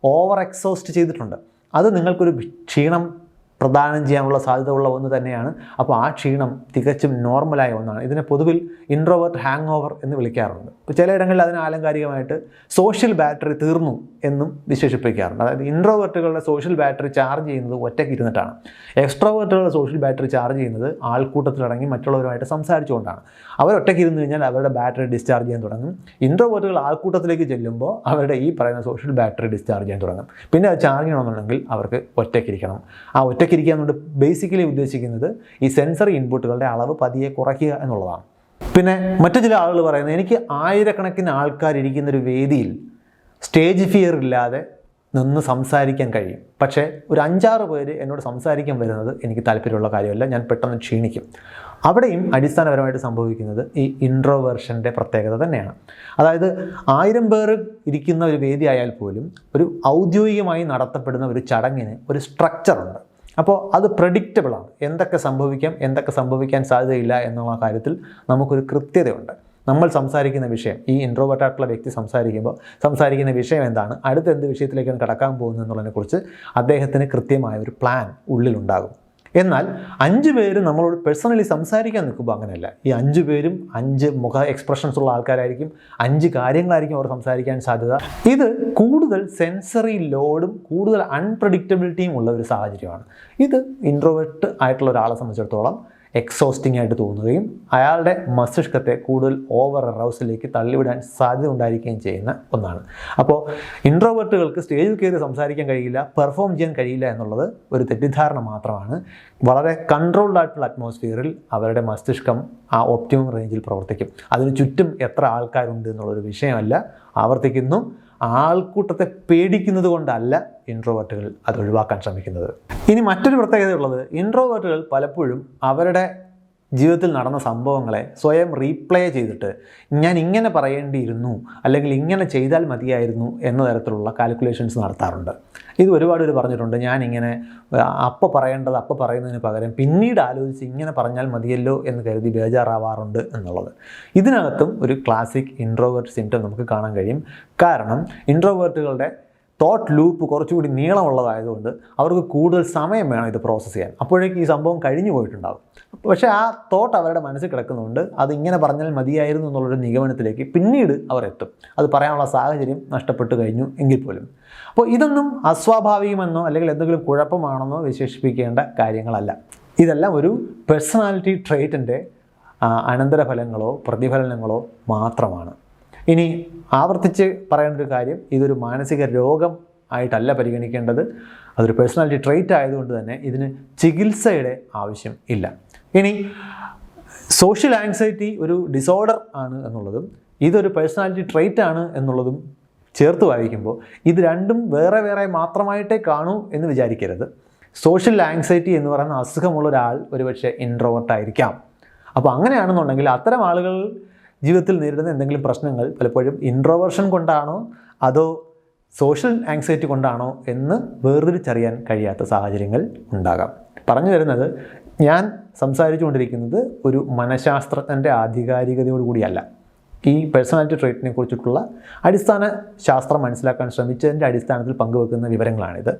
ഓവർ എക്സോസ്റ്റ് ചെയ്തിട്ടുണ്ട്. അത് നിങ്ങൾക്കൊരു ക്ഷീണം പ്രദാനം ചെയ്യാനുള്ള സാധ്യത ഉള്ള ഒന്ന് തന്നെയാണ്. അപ്പോൾ ആ ക്ഷീണം തികച്ചും നോർമലായ ഒന്നാണ്. ഇതിനെ പൊതുവിൽ ഇൻട്രോവേർട്ട് ഹാങ് ഓവർ എന്ന് വിളിക്കാറുണ്ട്. ഇപ്പോൾ ചിലയിടങ്ങളിൽ അതിന് ആലങ്കാരികമായിട്ട് സോഷ്യൽ ബാറ്ററി തീർന്നു എന്നും വിശേഷിപ്പിക്കാറുണ്ട്. അതായത് ഇൻട്രോവേർട്ടുകളുടെ സോഷ്യൽ ബാറ്ററി ചാർജ് ചെയ്യുന്നത് ഒറ്റയ്ക്ക് ഇരുന്നിട്ടാണ്. എക്സ്ട്രോവേർട്ടുകളുടെ സോഷ്യൽ ബാറ്ററി ചാർജ് ചെയ്യുന്നത് ആൾക്കൂട്ടത്തിലിറങ്ങി മറ്റുള്ളവരുമായിട്ട് സംസാരിച്ചുകൊണ്ടാണ്. അവരൊറ്റയ്ക്ക് ഇരുന്ന് കഴിഞ്ഞാൽ അവരുടെ ബാറ്ററി ഡിസ്ചാർജ് ചെയ്യാൻ തുടങ്ങും. ഇൻട്രോവേർട്ടുകൾ ആൾക്കൂട്ടത്തിലേക്ക് ചെല്ലുമ്പോൾ അവരുടെ ഈ പറയുന്ന സോഷ്യൽ ബാറ്ററി ഡിസ്ചാർജ് ചെയ്യാൻ തുടങ്ങും. പിന്നെ അത് ചാർജ് ചെയ്യണമെന്നുണ്ടെങ്കിൽ അവർക്ക് ഒറ്റയ്ക്കിരിക്കണം. ആ ഒറ്റയ്ക്കിരിക്കുക എന്നുകൊണ്ട് ബേസിക്കലി ഉദ്ദേശിക്കുന്നത് ഈ സെൻസറി ഇൻപുട്ടുകളുടെ അളവ് പതിയെ കുറയ്ക്കുക എന്നുള്ളതാണ്. പിന്നെ മറ്റു ചില ആളുകൾ പറയുന്നത്, എനിക്ക് ആയിരക്കണക്കിന് ആൾക്കാരിരിക്കുന്നൊരു വേദിയിൽ സ്റ്റേജ് ഫിയർ ഇല്ലാതെ നിന്ന് സംസാരിക്കാൻ കഴിയും. പക്ഷേ ഒരു 5-6 പേര് എന്നോട് സംസാരിക്കാൻ വരുന്നത് എനിക്ക് താല്പര്യമുള്ള കാര്യമല്ല, ഞാൻ പെട്ടെന്ന് ക്ഷീണിക്കും. അവിടെയും അടിസ്ഥാനപരമായിട്ട് സംഭവിക്കുന്നത് ഈ ഇൻട്രോവേർഷൻ്റെ പ്രത്യേകത തന്നെയാണ്. അതായത് 1000 പേർ ഇരിക്കുന്ന ഒരു വേദി ആയാൽ പോലും ഒരു ഔദ്യോഗികമായി നടത്തപ്പെടുന്ന ഒരു ചടങ്ങിന് ഒരു സ്ട്രക്ചറുണ്ട്. അപ്പോൾ അത് പ്രഡിക്റ്റബിളാണ്. എന്തൊക്കെ സംഭവിക്കാം, എന്തൊക്കെ സംഭവിക്കാൻ സാധ്യതയില്ല എന്നുള്ള കാര്യത്തിൽ നമുക്കൊരു കൃത്യതയുണ്ട്. നമ്മൾ സംസാരിക്കുന്ന വിഷയം, ഈ ഇൻട്രോവേർട്ടായിട്ടുള്ള വ്യക്തി സംസാരിക്കുന്ന വിഷയം എന്താണ്, അടുത്ത എന്ത് വിഷയത്തിലേക്കാണ് കടക്കാൻ പോകുന്നത് എന്നുള്ളതിനെക്കുറിച്ച് അദ്ദേഹത്തിന് കൃത്യമായ ഒരു പ്ലാൻ ഉള്ളിലുണ്ടാകും. എന്നാൽ 5 പേര് നമ്മളോട് പേഴ്സണലി സംസാരിക്കാൻ നിൽക്കുമ്പോൾ അങ്ങനെയല്ല. ഈ 5 പേരും 5 മുഖ എക്സ്പ്രഷൻസ് ഉള്ള ആൾക്കാരായിരിക്കും, 5 കാര്യങ്ങളായിരിക്കും അവർ സംസാരിക്കാൻ സാധ്യത. ഇത് കൂടുതൽ സെൻസറി ലോഡും കൂടുതൽ അൺപ്രഡിക്റ്റബിലിറ്റിയും ഉള്ള ഒരു സാഹചര്യമാണ്. ഇത് ഇൻട്രോവേർട്ട് ആയിട്ടുള്ള ഒരാളെ സംബന്ധിച്ചിടത്തോളം എക്സോസ്റ്റിംഗ് ആയിട്ട് തോന്നുകയും അയാളുടെ മസ്തിഷ്കത്തെ കൂടുതൽ ഓവർ അറൗസിലേക്ക് തള്ളിവിടാൻ സാധ്യത ഉണ്ടായിരിക്കുകയും ചെയ്യുന്ന ഒന്നാണ്. അപ്പോൾ ഇൻട്രോവേർട്ടുകൾക്ക് സ്റ്റേജിൽ കയറി സംസാരിക്കാൻ കഴിയില്ല, പെർഫോം ചെയ്യാൻ കഴിയില്ല എന്നുള്ളത് ഒരു തെറ്റിദ്ധാരണ മാത്രമാണ്. വളരെ കൺട്രോൾഡ് ആയിട്ടുള്ള അറ്റ്മോസ്ഫിയറിൽ അവരുടെ മസ്തിഷ്കം ആ ഒപ്റ്റിമം റേഞ്ചിൽ പ്രവർത്തിക്കും. അതിന് ചുറ്റും എത്ര ആൾക്കാരുണ്ട് എന്നുള്ളൊരു വിഷയമല്ല. ആവർത്തിക്കുന്നു, ആൾക്കൂട്ടത്തെ പേടിക്കുന്നത് കൊണ്ടല്ല ഇൻട്രോവേർട്ടുകൾ അത് ഒഴിവാക്കാൻ ശ്രമിക്കുന്നത്. ഇനി മറ്റൊരു പ്രത്യേകതയുള്ളത്, ഇൻട്രോവേർട്ടുകൾ പലപ്പോഴും അവരുടെ ജീവിതത്തിൽ നടന്ന സംഭവങ്ങളെ സ്വയം റീപ്ലേ ചെയ്തിട്ട് ഞാൻ ഇങ്ങനെ പറയേണ്ടിയിരുന്നു അല്ലെങ്കിൽ ഇങ്ങനെ ചെയ്താൽ മതിയായിരുന്നു എന്ന തരത്തിലുള്ള കാൽക്കുലേഷൻസ് നടത്താറുണ്ട്. ഇത് ഒരുപാട് പേര് പറഞ്ഞിട്ടുണ്ട്, ഞാനിങ്ങനെ അപ്പോൾ പറയേണ്ടത് അപ്പോൾ പറയുന്നതിന് പകരം പിന്നീട് ആലോചിച്ച് ഇങ്ങനെ പറഞ്ഞാൽ മതിയല്ലോ എന്ന് കരുതി ബേജാറാവാറുണ്ട് എന്നുള്ളത്. ഇതിനകത്തും ഒരു ക്ലാസിക് ഇൻട്രോവേർട്ട് സിംറ്റം നമുക്ക് കാണാൻ കഴിയും. കാരണം ഇൻട്രോവേർട്ടുകളുടെ തോട്ട് ലൂപ്പ് കുറച്ചുകൂടി നീളമുള്ളതായതുകൊണ്ട് അവർക്ക് കൂടുതൽ സമയം വേണം ഇത് പ്രോസസ്സ് ചെയ്യാൻ. അപ്പോഴേക്കും ഈ സംഭവം കഴിഞ്ഞു പോയിട്ടുണ്ടാകും. പക്ഷേ ആ തോട്ട് അവരുടെ മനസ്സിൽ കിടക്കുന്നുണ്ട്, അത് ഇങ്ങനെ പറഞ്ഞാൽ മതിയായിരുന്നു എന്നുള്ളൊരു നിഗമനത്തിലേക്ക് പിന്നീട് അവർ എത്തും. അത് പറയാനുള്ള സാഹചര്യം നഷ്ടപ്പെട്ടു കഴിഞ്ഞു എങ്കിൽ പോലും. അപ്പോൾ ഇതൊന്നും അസ്വാഭാവികമെന്നോ അല്ലെങ്കിൽ എന്തെങ്കിലും കുഴപ്പമാണെന്നോ വിശേഷിപ്പിക്കേണ്ട കാര്യങ്ങളല്ല. ഇതെല്ലാം ഒരു പേഴ്സണാലിറ്റി ട്രെയ്റ്റിൻ്റെ അനന്തരഫലങ്ങളോ പ്രതിഫലനങ്ങളോ മാത്രമാണ്. ഇനി ആവർത്തിച്ച് പറയേണ്ട ഒരു കാര്യം, ഇതൊരു മാനസിക രോഗം ആയിട്ടല്ല പരിഗണിക്കേണ്ടത്. അതൊരു പേഴ്സണാലിറ്റി ട്രെയ്റ്റ് ആയതുകൊണ്ട് തന്നെ ഇതിന് ചികിത്സയുടെ ആവശ്യം ഇല്ല. ഇനി സോഷ്യൽ ആങ്സൈറ്റി ഒരു ഡിസോർഡർ ആണ് എന്നുള്ളതും ഇതൊരു പേഴ്സണാലിറ്റി ട്രെയ്റ്റ് ആണ് എന്നുള്ളതും ചേർത്ത് വായിക്കുമ്പോൾ ഇത് രണ്ടും വേറെ വേറെ മാത്രമായിട്ടേ കാണൂ എന്ന് വിചാരിക്കരുത്. സോഷ്യൽ ആങ്സൈറ്റി എന്ന് പറയുന്ന അസുഖമുള്ള ഒരാൾ ഒരുപക്ഷെ ഇൻട്രോവേർട്ടായിരിക്കാം. അപ്പോൾ അങ്ങനെയാണെന്നുണ്ടെങ്കിൽ അത്തരം ആളുകൾ ജീവിതത്തിൽ നേരിടുന്ന എന്തെങ്കിലും പ്രശ്നങ്ങൾ പലപ്പോഴും ഇൻട്രോവേർഷൻ കൊണ്ടാണോ അതോ സോഷ്യൽ ആങ്സൈറ്റി കൊണ്ടാണോ എന്ന് വേർതിരിച്ചറിയാൻ കഴിയാത്ത സാഹചര്യങ്ങൾ ഉണ്ടാകാം. പറഞ്ഞു വരുന്നത്, ഞാൻ സംസാരിച്ചു കൊണ്ടിരിക്കുന്നത് ഒരു മനഃശാസ്ത്രജ്ഞൻ്റെ ആധികാരികതയോടുകൂടിയല്ല. ഈ പേഴ്സണാലിറ്റി ട്രെയ്റ്റിനെ കുറിച്ചിട്ടുള്ള അടിസ്ഥാന ശാസ്ത്രം മനസ്സിലാക്കാൻ ശ്രമിച്ചതിൻ്റെ അടിസ്ഥാനത്തിൽ പങ്കുവെക്കുന്ന വിവരങ്ങളാണിത്.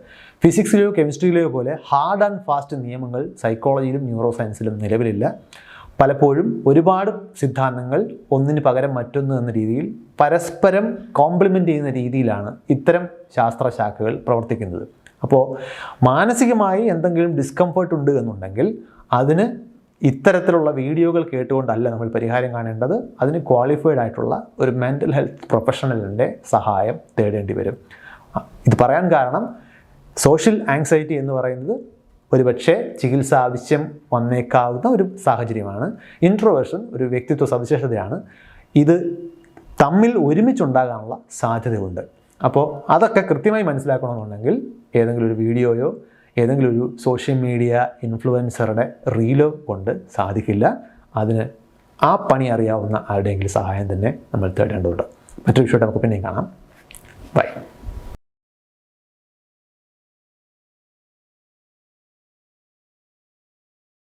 ഫിസിക്സിലെയോ കെമിസ്ട്രിയിലെയോ പോലെ ഹാർഡ് ആൻഡ് ഫാസ്റ്റ് നിയമങ്ങൾ സൈക്കോളജിയിലും ന്യൂറോ സയൻസിലും നിലവിലില്ല. പലപ്പോഴും ഒരുപാട് സിദ്ധാന്തങ്ങൾ ഒന്നിന് പകരം മറ്റൊന്ന് എന്ന രീതിയിൽ പരസ്പരം കോംപ്ലിമെൻ്റ് ചെയ്യുന്ന രീതിയിലാണ് ഇത്തരം ശാസ്ത്രശാഖകൾ പ്രവർത്തിക്കുന്നത്. അപ്പോൾ മാനസികമായി എന്തെങ്കിലും ഡിസ്കംഫർട്ട് ഉണ്ട് എന്നുണ്ടെങ്കിൽ അതിന് ഇത്തരത്തിലുള്ള വീഡിയോകൾ കേട്ടുകൊണ്ടല്ല നമ്മൾ പരിഹാരം കാണേണ്ടത്. അതിന് ക്വാളിഫൈഡ് ആയിട്ടുള്ള ഒരു മെൻ്റൽ ഹെൽത്ത് പ്രൊഫഷണലിൻ്റെ സഹായം തേടേണ്ടി വരും. ഇത് പറയാൻ കാരണം സോഷ്യൽ ആങ്സൈറ്റി എന്ന് പറയുന്നത് ഒരുപക്ഷെ ചികിത്സ ആവശ്യം വന്നേക്കാവുന്ന ഒരു സാഹചര്യമാണ്. ഇൻട്രോവേർഷൻ ഒരു വ്യക്തിത്വ സവിശേഷതയാണ്. ഇത് തമ്മിൽ ഒരുമിച്ചുണ്ടാകാനുള്ള സാധ്യതയുണ്ട്. അപ്പോൾ അതൊക്കെ കൃത്യമായി മനസ്സിലാക്കണമെന്നുണ്ടെങ്കിൽ ഏതെങ്കിലും ഒരു വീഡിയോയോ ഏതെങ്കിലും ഒരു സോഷ്യൽ മീഡിയ ഇൻഫ്ലുവൻസറുടെ റീലോ കൊണ്ട് സാധിക്കില്ല. അതിന് ആ പണി അറിയാവുന്ന ആരുടെയെങ്കിലും സഹായം തന്നെ നമ്മൾ തേടേണ്ടതുണ്ട്. മറ്റൊരു വിഷയമായിട്ട് നമുക്ക് പിന്നെയും കാണാം.